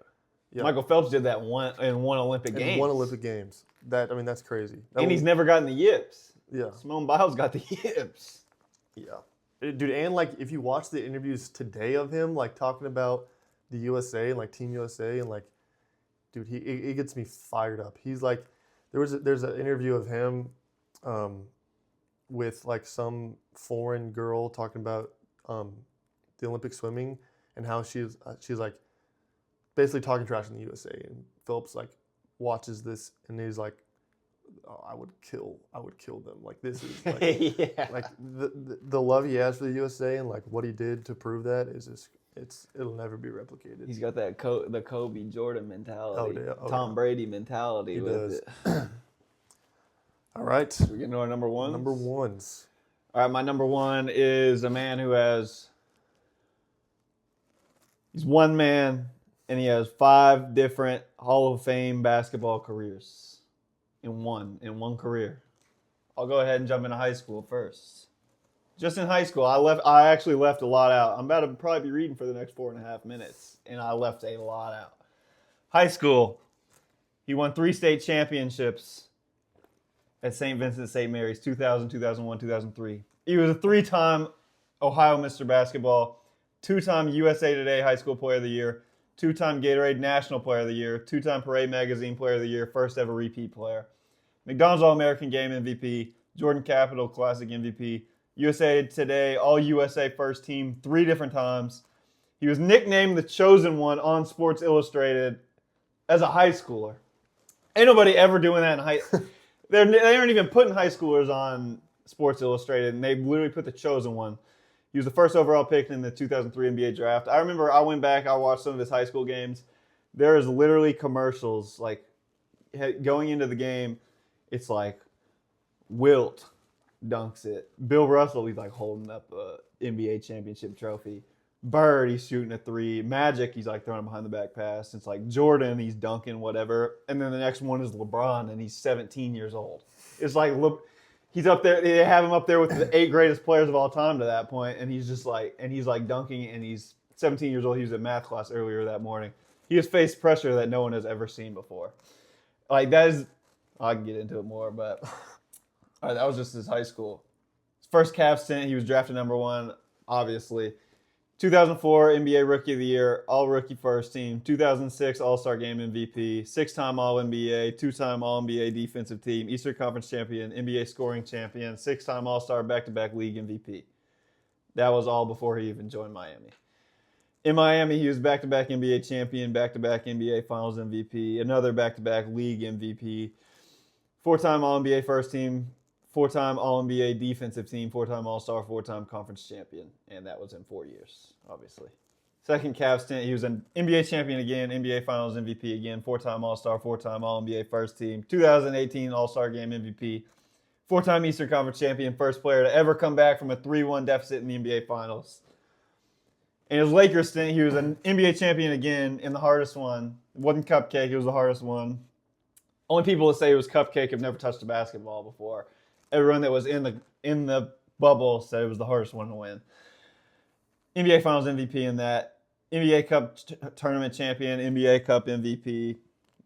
Michael Phelps did that in one Olympic Games. In 1 Olympic Games. That's crazy. He's never gotten the yips. Yeah. Simone Biles got the yips. Yeah. Dude, and if you watch the interviews today of him, talking about the USA and like Team USA and like, dude, he gets me fired up. He's like, there's an interview of him, with like some foreign girl talking about the Olympic swimming and how she's like basically talking trash in the USA, and Phelps like watches this and he's like, oh, I would kill them. Like this is like, Yeah. like the love he has for the USA and like what he did to prove that is just it'll never be replicated. He's got that the Kobe Jordan mentality, Tom Brady mentality. He with does. it. All right, We get into our number one. number ones. All right, my number one is a man who he's one man and he has 5 different Hall of Fame basketball careers in one career. I'll go ahead and jump into high school first. Just in high school, I actually left a lot out. I'm about to probably be reading for the next 4.5 minutes, and I left a lot out. High school, he won 3 state championships at St. Vincent St. Mary's, 2000, 2001, 2003. He was a 3-time Ohio Mr. Basketball, 2-time USA Today High School Player of the Year, 2-time Gatorade National Player of the Year, 2-time Parade Magazine Player of the Year, first ever repeat player, McDonald's All-American Game MVP, Jordan Capital Classic MVP, USA Today All-USA First Team 3 different times. He was nicknamed the Chosen One on Sports Illustrated as a high schooler. Ain't nobody ever doing that in high They aren't even putting high schoolers on Sports Illustrated, and they literally put the Chosen One. He was the first overall pick in the 2003 NBA draft. I remember I went back, I watched some of his high school games. There is literally commercials, like going into the game, it's like Wilt dunks it. Bill Russell, he's like holding up a NBA championship trophy. Bird, he's shooting a 3. Magic, he's like throwing a behind the back pass. It's like Jordan, he's dunking, whatever. And then the next one is LeBron, and he's 17 years old. It's like he's up there. They have him up there with the 8 greatest players of all time to that point, and he's just like, and he's like dunking, and he's 17 years old. He was in math class earlier that morning. He has faced pressure that no one has ever seen before. Like that is, I can get into it more, but all right, that was just his high school. His first Cavs stint, he was drafted number 1, obviously. 2004 NBA Rookie of the Year, All-Rookie First Team. 2006 All-Star Game MVP. 6-time All-NBA, 2-time All-NBA Defensive Team. Eastern Conference Champion, NBA Scoring Champion. 6-time All-Star Back-to-Back League MVP. That was all before he even joined Miami. In Miami, he was back-to-back NBA Champion, back-to-back NBA Finals MVP, another back-to-back League MVP. 4-time All-NBA First Team. 4-time All-NBA Defensive Team, 4-time All-Star, 4-time Conference Champion. And that was in 4 years, obviously. Second Cavs stint, he was an NBA Champion again, NBA Finals MVP again, 4-time All-Star, 4-time All-NBA First Team, 2018 All-Star Game MVP, 4-time Eastern Conference Champion, first player to ever come back from a 3-1 deficit in the NBA Finals. In his Lakers stint, he was an NBA Champion again in the hardest one. It wasn't Cupcake, it was the hardest one. Only people that say it was Cupcake have never touched a basketball before. Everyone that was in the bubble said it was the hardest one to win. NBA Finals MVP in that. NBA Cup tournament champion, NBA Cup MVP.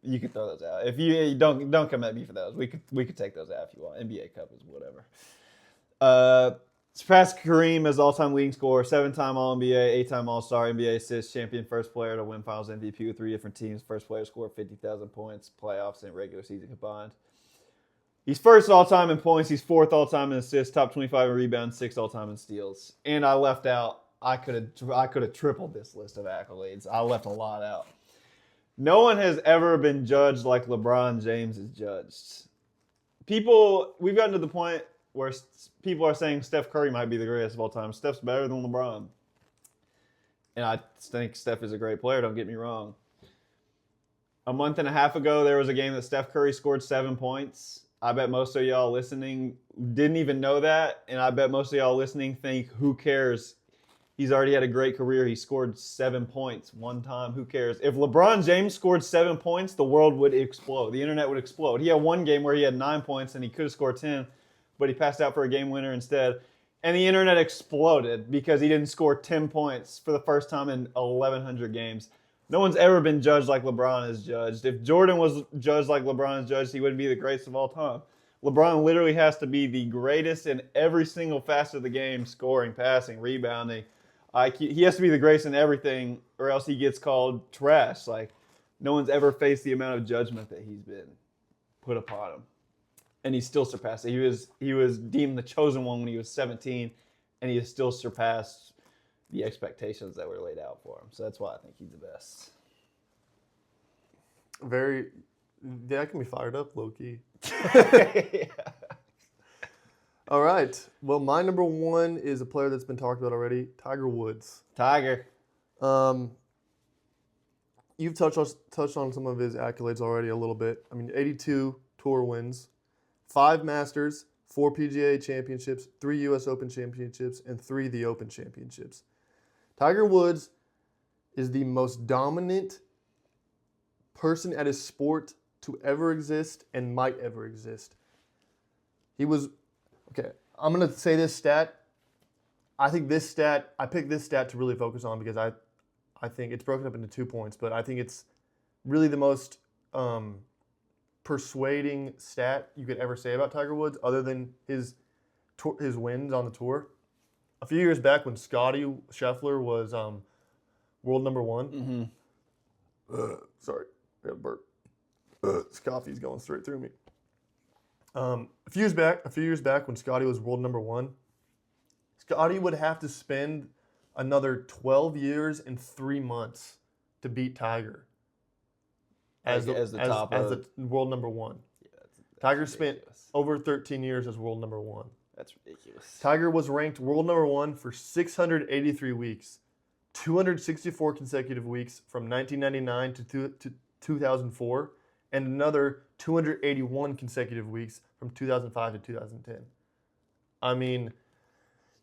You can throw those out. If you don't come at me for those. We could take those out if you want. NBA Cup is whatever. Surpassed Kareem as all-time leading scorer, 7-time All-NBA, 8-time All-Star, NBA assist champion, first player to win Finals MVP with 3 different teams. First player to score 50,000 points, playoffs and regular season combined. He's first all-time in points. He's 4th all-time in assists, top 25 in rebounds, 6th all-time in steals. And I left out, I could have tripled this list of accolades. I left a lot out. No one has ever been judged like LeBron James is judged. We've gotten to the point where people are saying Steph Curry might be the greatest of all time. Steph's better than LeBron. And I think Steph is a great player, don't get me wrong. A month and a half ago, there was a game that Steph Curry scored 7 points. I bet most of y'all listening didn't even know that, and I bet most of y'all listening think, who cares? He's already had a great career. He scored 7 points one time. Who cares? If LeBron James scored 7 points, the world would explode. The internet would explode. He had one game where he had 9 points, and he could have scored 10, but he passed out for a game winner instead. And the internet exploded because he didn't score 10 points for the first time in 1,100 games. No one's ever been judged like LeBron is judged. If Jordan was judged like LeBron is judged, he wouldn't be the greatest of all time. LeBron literally has to be the greatest in every single facet of the game, scoring, passing, rebounding, IQ. He has to be the greatest in everything, or else he gets called trash. Like, no one's ever faced the amount of judgment that he's been put upon him, and he still surpassed it. He was deemed the chosen one when he was 17, and he has still surpassed the expectations that were laid out for him. So that's why I think he's the best. Very, yeah, I can be fired up, low key. Yeah. All right. Well, my number one is a player that's been talked about already, Tiger Woods. Tiger. You've touched on some of his accolades already a little bit. I mean, 82 tour wins, 5 Masters, 4 PGA championships, 3 U.S. Open championships, and 3 the Open championships. Tiger Woods is the most dominant person at his sport to ever exist and might ever exist. He was, okay, I'm going to say this stat. I picked this stat to really focus on because I think it's broken up into 2 points, but I think it's really the most persuading stat you could ever say about Tiger Woods other than his wins on the tour. A few years back when Scotty Scheffler was world number 1. Sorry, I got a burp. This coffee's going straight through me. A few years back when Scotty was world number 1, Scotty would have to spend another 12 years and 3 months to beat Tiger as the world number 1. Yeah, that's Tiger ridiculous. spent over 13 years as world number 1. That's ridiculous. Tiger was ranked world number 1 for 683 weeks, 264 consecutive weeks from 1999 to 2004, and another 281 consecutive weeks from 2005 to 2010. I mean,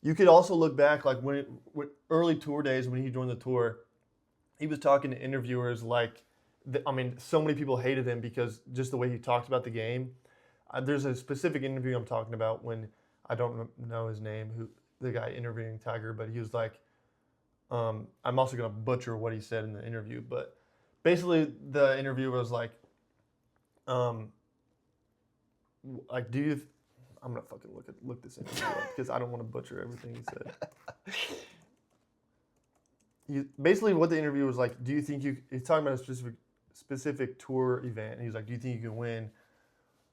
you could also look back, like when early tour days when he joined the tour, he was talking to interviewers like, so many people hated him because just the way he talked about the game. There's a specific interview I'm talking about when I don't know his name, who the guy interviewing Tiger, but he was like, I'm also going to butcher what he said in the interview, but basically the interviewer was like, I'm gonna fucking look this interview up because I don't want to butcher everything he said. Basically what the interview was like, do you think he's talking about a specific tour event, and he's like, do you think you can win?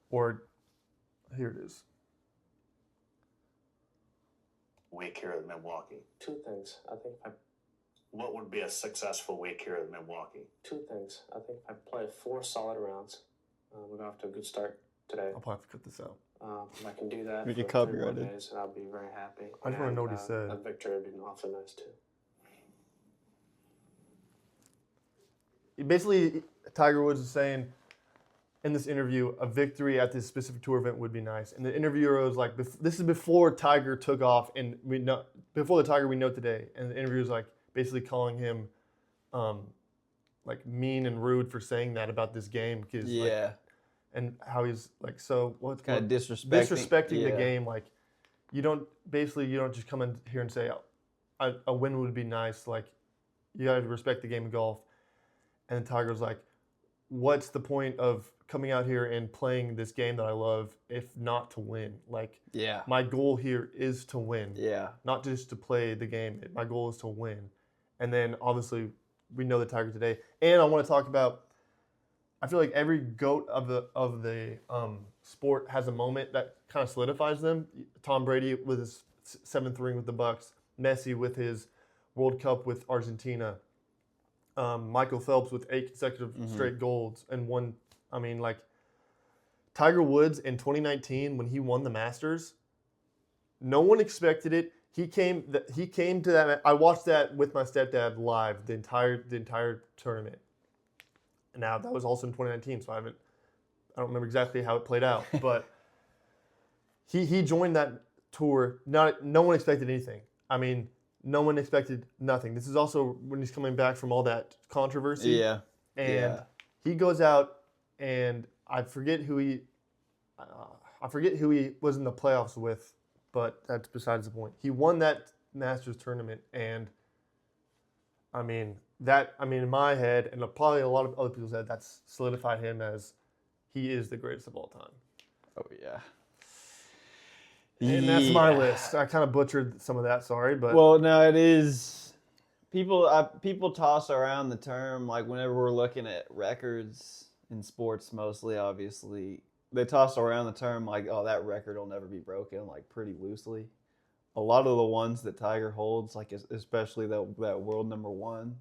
Or here it is. Week here at Milwaukee. 2 things. What would be a successful week here at Milwaukee? 2 things. I think if I play 4 solid rounds, we're off to a good start today. I'll probably have to cut this out. If I can do that Make for it 3 more copyrighted. days, I'll be very happy. I just want to know what he said. A victory would be awfully nice too. Basically, Tiger Woods is saying in this interview, a victory at this specific tour event would be nice. And the interviewer was like, this is before Tiger took off, and before the Tiger we know today. And the interviewer was like, basically calling him like mean and rude for saying that about this game. Yeah. And how he's like, so what? Kind of Disrespecting the game. Like, you don't just come in here and say, a win would be nice. Like, you got to respect the game of golf. And Tiger's like, what's the point of coming out here and playing this game that I love if not to win? Like, Yeah. my goal here is to win, Yeah. not just to play the game. My goal is to win. And then obviously we know the Tiger today. And I want to talk about, I feel like every GOAT of the sport has a moment that kind of solidifies them. Tom Brady with his 7th ring with the Bucks, Messi with his World Cup with Argentina, Michael Phelps with 8 consecutive straight golds and one. I mean, like, Tiger Woods in 2019 when he won the Masters, no one expected it. He came to that. I watched that with my stepdad live the entire tournament. Now that was also in 2019, so I don't remember exactly how it played out, but he joined that tour. No one expected anything. I mean, no one expected nothing. This is also when he's coming back from all that controversy. Yeah. And he goes out, and I forget who he was in the playoffs with, but that's besides the point. He won that Masters tournament, and I mean, in my head, and probably a lot of other people's head, that's solidified him as he is the greatest of all time. Oh, yeah. And that's my list. I kind of butchered some of that, sorry, but Well, no, it is. people toss around the term, like whenever we're looking at records in sports, mostly obviously they toss around the term like, oh, that record will never be broken, like pretty loosely. A lot of the ones that Tiger holds, like especially that world number one,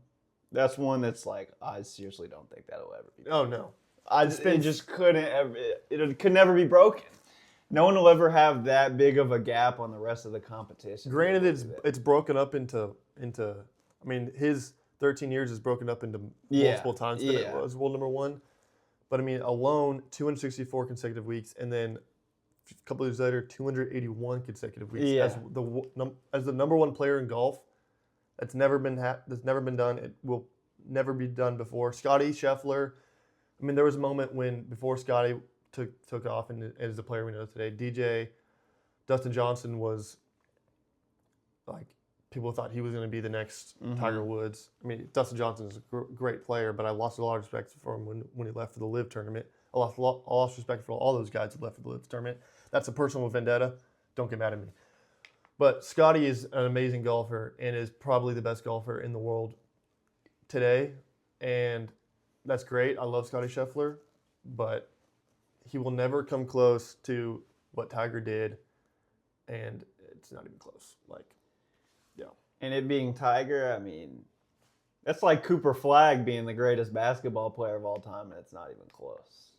that's one that's like, I seriously don't think that'll ever be broken. Oh no. It just couldn't ever. It could never be broken. No one will ever have that big of a gap on the rest of the competition. Granted, it's broken up into. I mean, his 13 years is broken up into multiple times that it was world number one. But I mean, alone 264 consecutive weeks, and then a couple of years later, 281 consecutive weeks as the number one player in golf. That's never been done. It will never be done before. Scotty Scheffler. I mean, there was a moment when before Scotty took off and as the player we know today, DJ Dustin Johnson was like people thought he was going to be the next Tiger Woods. I mean, Dustin Johnson is a great player, but I lost a lot of respect for him when he left for the LIV tournament. I lost respect for all those guys who left for the LIV tournament. That's a personal vendetta. Don't get mad at me. But Scotty is an amazing golfer and is probably the best golfer in the world today. And that's great. I love Scotty Scheffler, but he will never come close to what Tiger did, and it's not even close. Like, yeah. And it being Tiger, I mean, that's like Cooper Flagg being the greatest basketball player of all time, and it's not even close.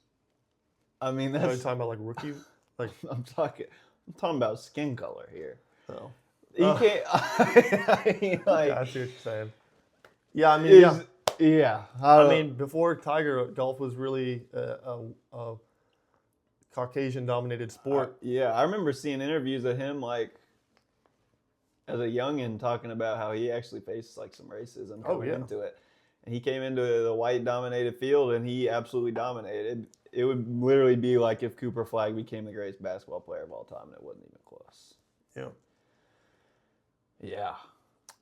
I mean, Are you that's talking about like rookie? Like, I'm talking about skin color here. oh, You can't. I mean, like, yeah, I see what you're saying. Yeah, I mean, yeah. Yeah. I mean, before Tiger, golf was really a Caucasian-dominated sport. Yeah, I remember seeing interviews of him like as a youngin talking about how he actually faced like some racism coming into it, and he came into the white-dominated field and he absolutely dominated. It would literally be like if Cooper Flagg became the greatest basketball player of all time, and it wasn't even close. Yeah. Yeah.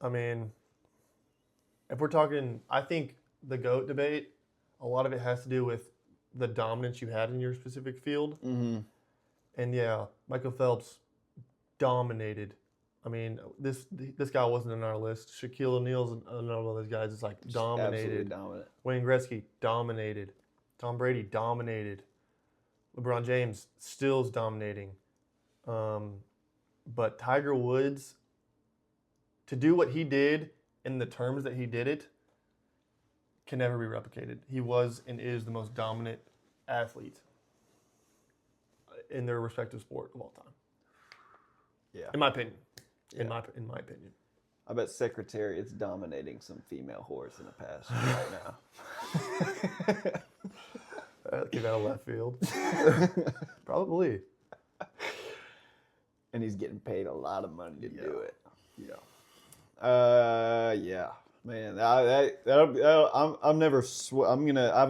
I mean, if we're talking, I think the GOAT debate, a lot of it has to do with the dominance you had in your specific field. Mm-hmm. And yeah, Michael Phelps dominated. I mean, this guy wasn't on our list. Shaquille O'Neal's another one of those guys that's like dominated. Absolutely dominant. Wayne Gretzky dominated. Tom Brady dominated. LeBron James still's dominating. But Tiger Woods, to do what he did in the terms that he did it, can never be replicated. He was and is the most dominant athlete in their respective sport of all time. Yeah. In my opinion. Yeah. In my opinion. I bet Secretariat's dominating some female whores in the past right now. Came out of left field. Probably. And he's getting paid a lot of money to do it. Yeah. Yeah, man. I haven't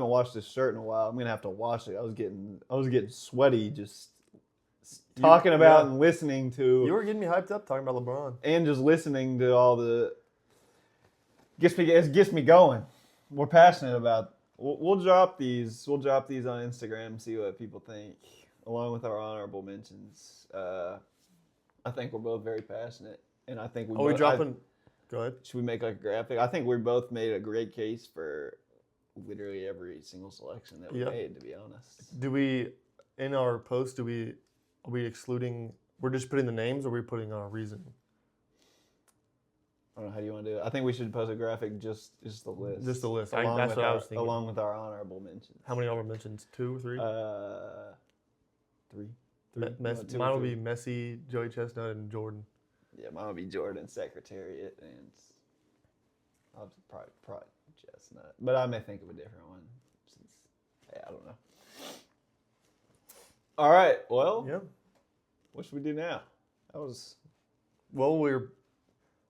washed this shirt in a while. I'm gonna have to wash it. I was getting sweaty just talking about and listening to. You were getting me hyped up talking about LeBron. And just listening to all the. It gets me going. We're passionate about. We'll drop these. We'll drop these on Instagram. See what people think, along with our honorable mentions. I think we're both very passionate, and I think we dropping? Go ahead. Should we make like a graphic? I think we both made a great case for literally every single selection that we made, to be honest. Do we, in our post, are we excluding, we're just putting the names or are we putting our reasoning? I don't know, how do you want to do it? I think we should post a graphic, just the list. Just the list. Along That's with what I was thinking. Along with our honorable mentions. How many honorable mentions? 2 or 3? 3. Mine will be Messi, Joey Chestnut, and Jordan. Yeah, mine would be Jordan, Secretariat, and I'll probably Chestnut. But I may think of a different one. I don't know. All right, well, Yeah. what should we do now? Well, we're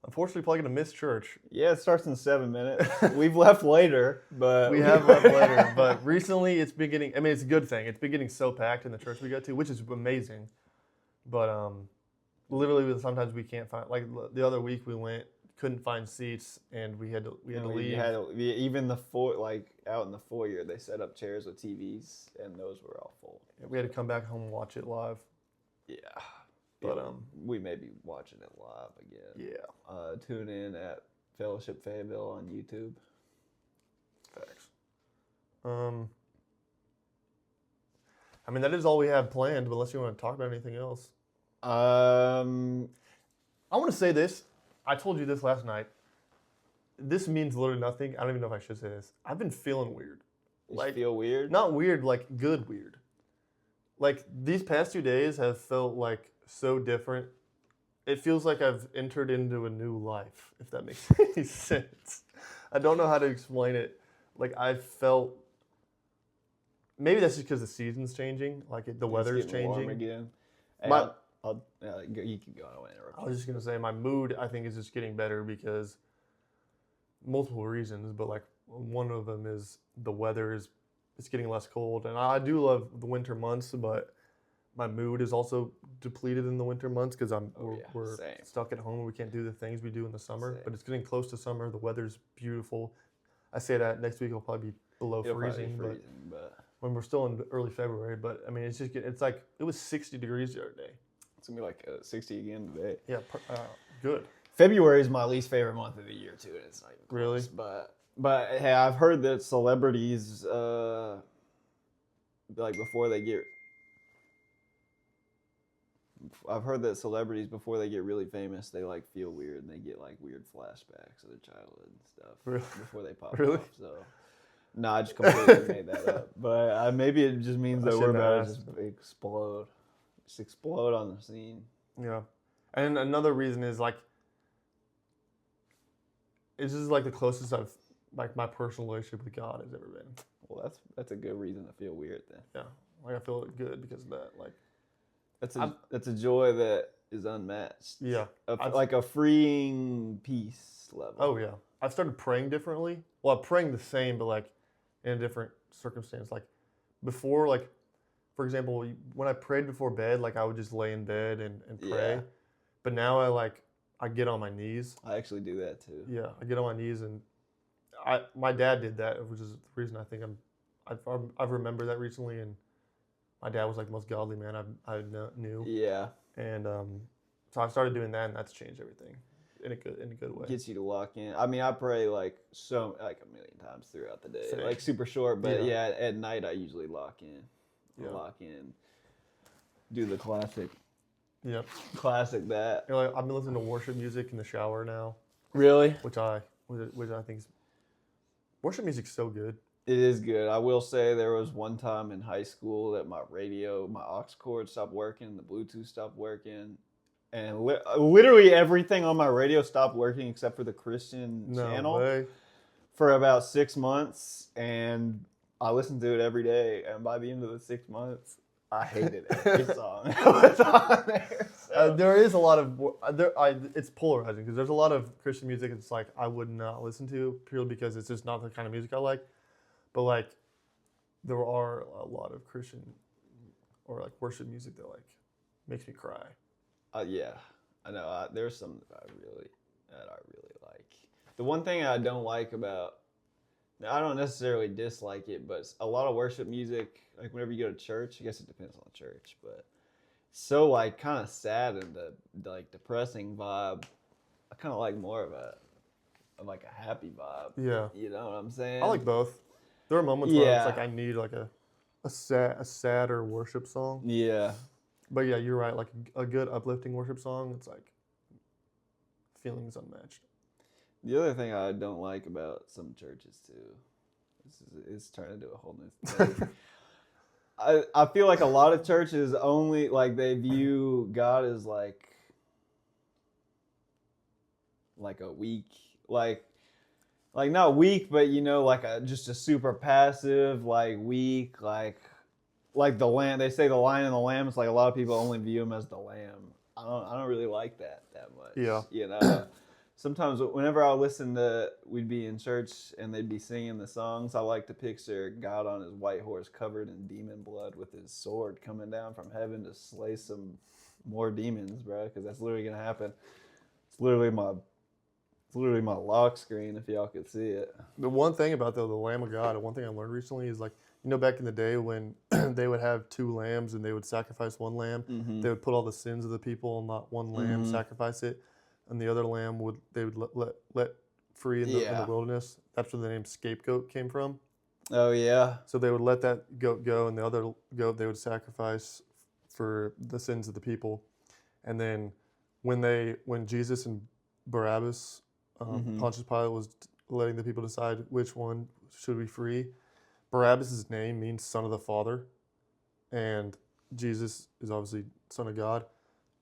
unfortunately probably going to miss church. Yeah, it starts in 7 minutes. We've left later, but We have left later, but recently it's been getting, I mean, it's a good thing. It's been getting so packed in the church we go to, which is amazing. But literally sometimes we can't find, like the other week we went, couldn't find seats, and we had to leave. Even out in the foyer, they set up chairs with TVs, and those were all full. We had to come back home and watch it live. Yeah. But we may be watching it live again. Yeah. Tune in at Fellowship Fayetteville on YouTube. Facts. I mean, that is all we have planned, but unless you want to talk about anything else. I want to say this. I told you this last night. This means literally nothing. I don't even know if I should say this. I've been feeling weird. You feel weird? Not weird, like good weird. Like these past 2 days have felt like so different. It feels like I've entered into a new life, if that makes any sense. I don't know how to explain it. Like I've felt. Maybe that's just because the season's changing. Like the weather's getting warm changing. again. Hey, My- you can go. I don't want to interrupt I you. was just gonna say my mood I think is just getting better because multiple reasons, but like one of them is the weather is it's getting less cold, and I do love the winter months, but my mood is also depleted in the winter months because we're same. stuck at home and we can't do the things we do in the summer. Same. But it's getting close to summer. The weather's beautiful. I say that next week it'll probably be below It'll probably be freezing, but when we're still in early February. But I mean, it's like it was 60 degrees the other day. it's gonna be like 60 again today. Yeah, good. February is my least favorite month of the year too, and it's not even Really? close, but hey, I've heard that celebrities like before they get really famous, they like feel weird and they get like weird flashbacks of their childhood and stuff Really? before they pop Really? off. So no, I just completely made that up. But maybe it just means I that we're shouldn't have about to just explode on the scene. Yeah. And another reason is like it's just like the closest I've like my personal relationship with God has ever been. Well, that's a good reason to feel weird then. Yeah. Like I feel good because of that. Like That's a joy that is unmatched. yeah. Like a freeing peace level. Oh yeah. I've started praying differently. Well, I'm praying the same, but like in a different circumstance. Like before, like for example, when I prayed before bed, like I would just lay in bed and pray. Yeah. But now I get on my knees. I actually do that too. Yeah, I get on my knees and my dad did that, which is the reason I think I've remembered that recently, and my dad was like the most godly man I knew, Yeah. and so I started doing that, and that's changed everything in a good way. Gets you to lock in. I mean, I pray like a million times throughout the day, Same. like super short. But Yeah. yeah, at night I usually lock in. Yeah. Lock in. Do the classic Yep. that. You know, like, I've been listening to worship music in the shower now, Really? which I think is worship music's so good. It is good. I will say there was one time in high school that my aux cord stopped working, the Bluetooth stopped working, and literally everything on my radio stopped working except for the Christian No channel way. for about 6 months, and I listened to it every day. And by the end of the 6 months, I hated every song that was on there. So. There is a lot of it's polarizing because there's a lot of Christian music. It's like I would not listen to purely because it's just not the kind of music I like. But like, there are a lot of Christian or like worship music that like makes me cry. Yeah, I know. There's some that I really like. The one thing I don't like about, I don't necessarily dislike it, but a lot of worship music, like whenever you go to church, I guess it depends on the church, but so like kind of sad and the like depressing vibe. I kind of like more of a happy vibe. Yeah, You know what I'm saying? I like both. There are moments where Yeah. it's like I need like a sadder worship song. Yeah. But yeah, you're right. Like a good uplifting worship song, it's like feelings unmatched. The other thing I don't like about some churches too, it's turned into a whole new thing. I feel like a lot of churches only like they view God as like a weak, like not weak, but you know, like just a super passive, like weak, like the lamb. They say the lion and the lamb. It's like a lot of people only view him as the lamb. I don't really like that much. Yeah. You know. Sometimes whenever we'd be in church and they'd be singing the songs, I like to picture God on his white horse covered in demon blood with his sword coming down from heaven to slay some more demons, bro, because that's literally going to happen. It's literally my lock screen if y'all could see it. The one thing about the Lamb of God, one thing I learned recently is like, you know, back in the day when they would have 2 lambs and they would sacrifice 1 lamb, they would put all the sins of the people and not one lamb sacrifice it. And the other lamb they would let free in the Yeah. wilderness. That's where the name scapegoat came from. Oh yeah. So they would let that goat go, and the other goat they would sacrifice for the sins of the people. And then when Jesus and Barabbas, Mhm. Pontius Pilate was letting the people decide which one should be free. Barabbas' name means son of the Father, and Jesus is obviously son of God.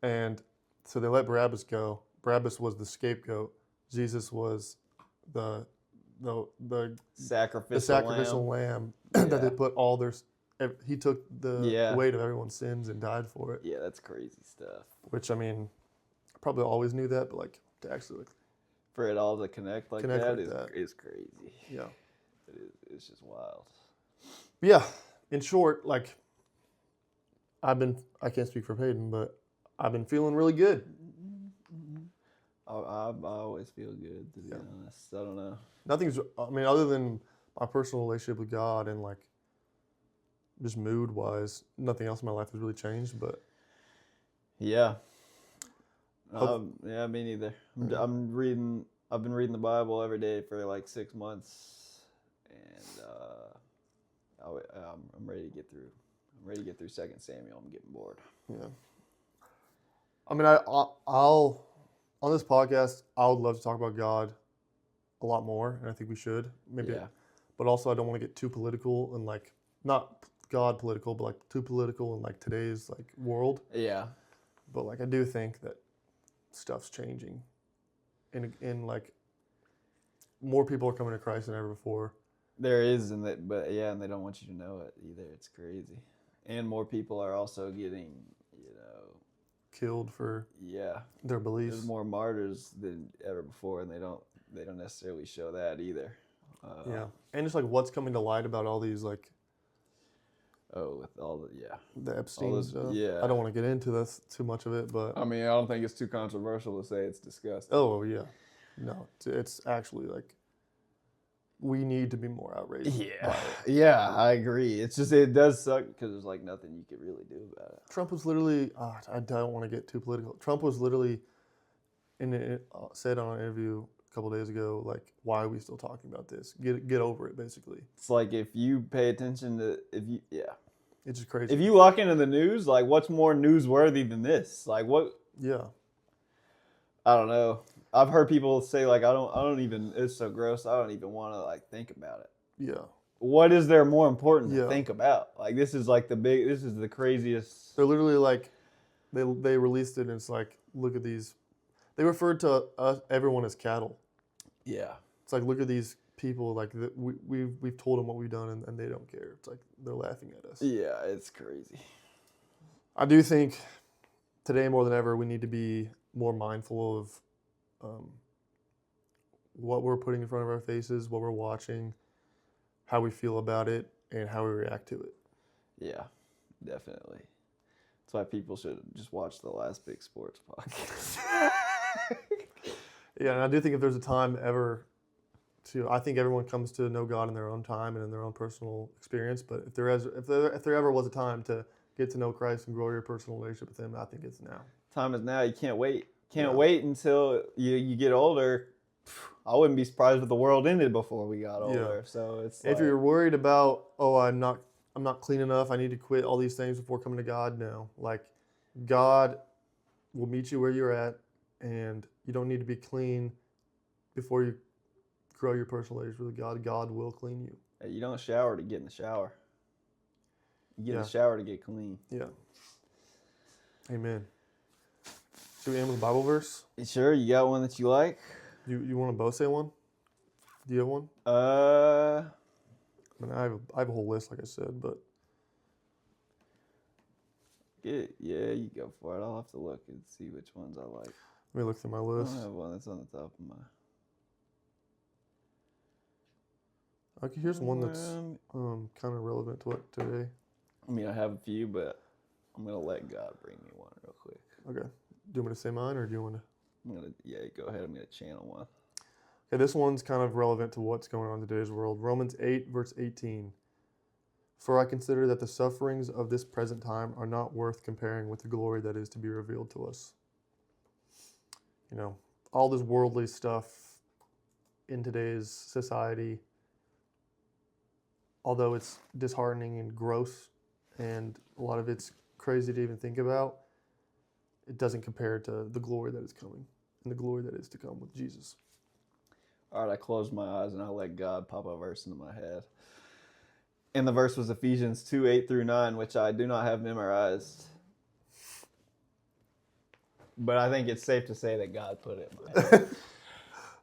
And so they let Barabbas go. Barabbas was the scapegoat. Jesus was the the sacrificial lamb that they Yeah. put all their. He took the Yeah. weight of everyone's sins and died for it. Yeah, that's crazy stuff. Which I mean, I probably always knew that, but like to actually like, For it all to connect like Connect that like is that. is crazy. yeah. It's just wild. But yeah, in short, like I can't speak for Peyton, but I've been feeling really good. I always feel good, to be Yeah. honest. I don't know. Nothing's, I mean, other than my personal relationship with God and like just mood wise, nothing else in my life has really changed. But Yeah. Hope- Yeah, me neither. Yeah. I've been reading the Bible every day for like 6 months, and I'm ready to get through. I'm ready to get through 2 Samuel. I'm getting bored. yeah, I mean, I'll on this podcast, I would love to talk about God a lot more, and I think we should maybe. Yeah. But also, I don't want to get too political and like not God political, but like too political in like today's like world. Yeah. But like I do think that stuff's changing, in like more people are coming to Christ than ever before. There is, and they don't want you to know it either. It's crazy, and more people are also getting, Killed for yeah. their beliefs. There's more martyrs than ever before, and they don't necessarily show that either. Yeah, and just like what's coming to light about all these like Oh, with all the Epstein those- stuff. yeah. I don't want to get into this too much of it, but I mean, I don't think it's too controversial to say it's disgusting. oh yeah, no, it's actually like we need to be more outraged. by it. Yeah, I agree. It's just it does suck because there's like nothing you could really do about it. Trump was literally. I don't want to get too political. Trump was literally said on an interview a couple days ago, like, why are we still talking about this? Get over it, basically. It's like if you pay attention to It's just crazy. if you lock into the news, like what's more newsworthy than this? Like what? Yeah, I don't know. I've heard people say like I don't even. It's so gross. I don't even want to like think about it. yeah. What is there more important to Yeah. think about? Like this is like this is the craziest. They're literally like, they released it and it's like, look at these. They referred to everyone as cattle. Yeah. It's like, look at these people. Like we've told them what we've done and they don't care. It's like they're laughing at us. Yeah, it's crazy. I do think today more than ever we need to be more mindful of what we're putting in front of our faces, what we're watching, how we feel about it, and how we react to it. Yeah, definitely. That's why people should just watch the Last Big Sports podcast. Yeah, and I do think if there's a time ever I think everyone comes to know God in their own time and in their own personal experience. But if there ever was a time to get to know Christ and grow your personal relationship with Him, I think it's now. Time is now. You can't wait. Can't Yeah. wait until you get older. I wouldn't be surprised if the world ended before we got older. So it's If you're worried about, I'm not clean enough, I need to quit all these things before coming to God, no. Like, God will meet you where you're at, and you don't need to be clean before you grow your personal relationship with God. God will clean you. you don't shower to get in the shower. You get in Yeah. the shower to get clean. Yeah. Amen. Should we end with a Bible verse? You sure you got one that you like? You want to both say one? Do you have one? Uh, I mean, I have a whole list, like I said, but yeah, you go for it. I'll have to look and see which ones I like. let me look through my I list. don't have one that's on the top of my. Okay, here's one that's kind of relevant to what today. I mean, I have a few, but I'm gonna let God bring me one real quick. Okay. Do you want me to say mine, or do you want to? Go ahead. I'm gonna channel one. Okay, this one's kind of relevant to what's going on in today's world. Romans 8, verse 18. For I consider that the sufferings of this present time are not worth comparing with the glory that is to be revealed to us. You know, all this worldly stuff, in today's society, although it's disheartening and gross and a lot of it's crazy to even think about, it doesn't compare to the glory that is coming and the glory that is to come with Jesus. All right, I closed my eyes and I let God pop a verse into my head. And the verse was Ephesians 2:8-9, which I do not have memorized. But I think it's safe to say that God put it in my head.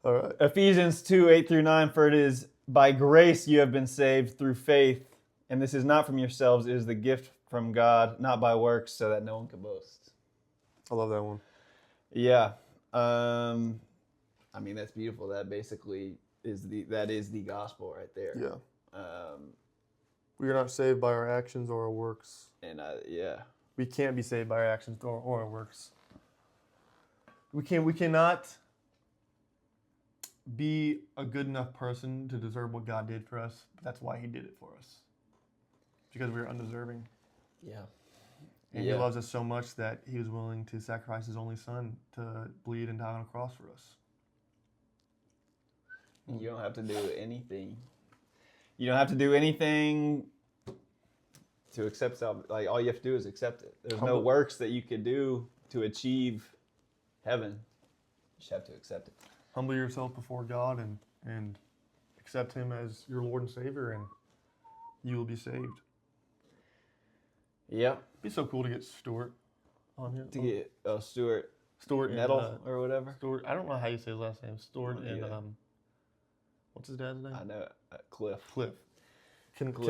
All right. Ephesians 2:8-9, for it is by grace you have been saved through faith, and this is not from yourselves, it is the gift from God, not by works, so that no one can boast. I love that one. Yeah. I mean, that's beautiful. That basically is the gospel right there. Yeah. We are not saved by our actions or our works. And yeah. We can't be saved by our actions or our works. We cannot be a good enough person to deserve what God did for us. But that's why He did it for us. Because we were undeserving. Yeah. And He loves us so much that He was willing to sacrifice His only Son to bleed and die on a cross for us. You don't have to do anything. You don't have to do anything to accept salvation. Like, all you have to do is accept it. There's no works that you could do to achieve heaven. You just have to accept it. Humble yourself before God and accept Him as your Lord and Savior, and you will be saved. Yep. It'd be so cool to get Stuart on here. To get Stuart Stuart Nettle or whatever. Stuart, I don't know how you say his last name. Stuart and Yeah. what's his dad's name? I know. Cliff. Cliff. Cliff.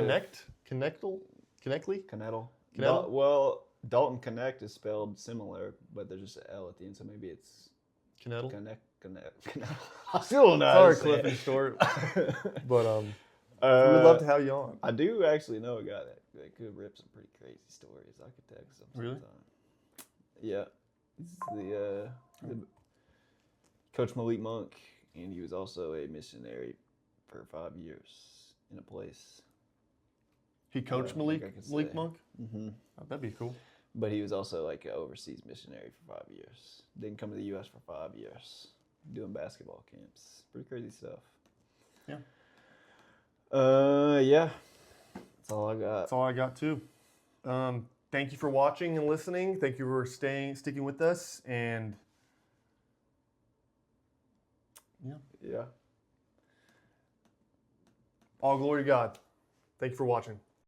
Connectly? Canettle. Canettle? Well, Dalton Connect is spelled similar, but there's just an L at the end, so maybe it's Connectle? Connect. I still don't know. Sorry, Cliff and Stuart. But we would love to have you on. I do actually know a guy that could rip some pretty crazy stories. I could text him Really? sometime. Yeah. He's the Coach Malik Monk, and he was also a missionary for 5 years in a place. He coached Yeah, I think I could Malik say. Monk? Mm-hmm. Oh, that'd be cool. But he was also like an overseas missionary for 5 years. Didn't come to the U.S. for 5 years, doing basketball camps. Pretty crazy stuff. Yeah. Yeah. That's all I got. That's all I got too. Thank you for watching and listening. Thank you for sticking with us. And Yeah. all glory to God. Thank you for watching.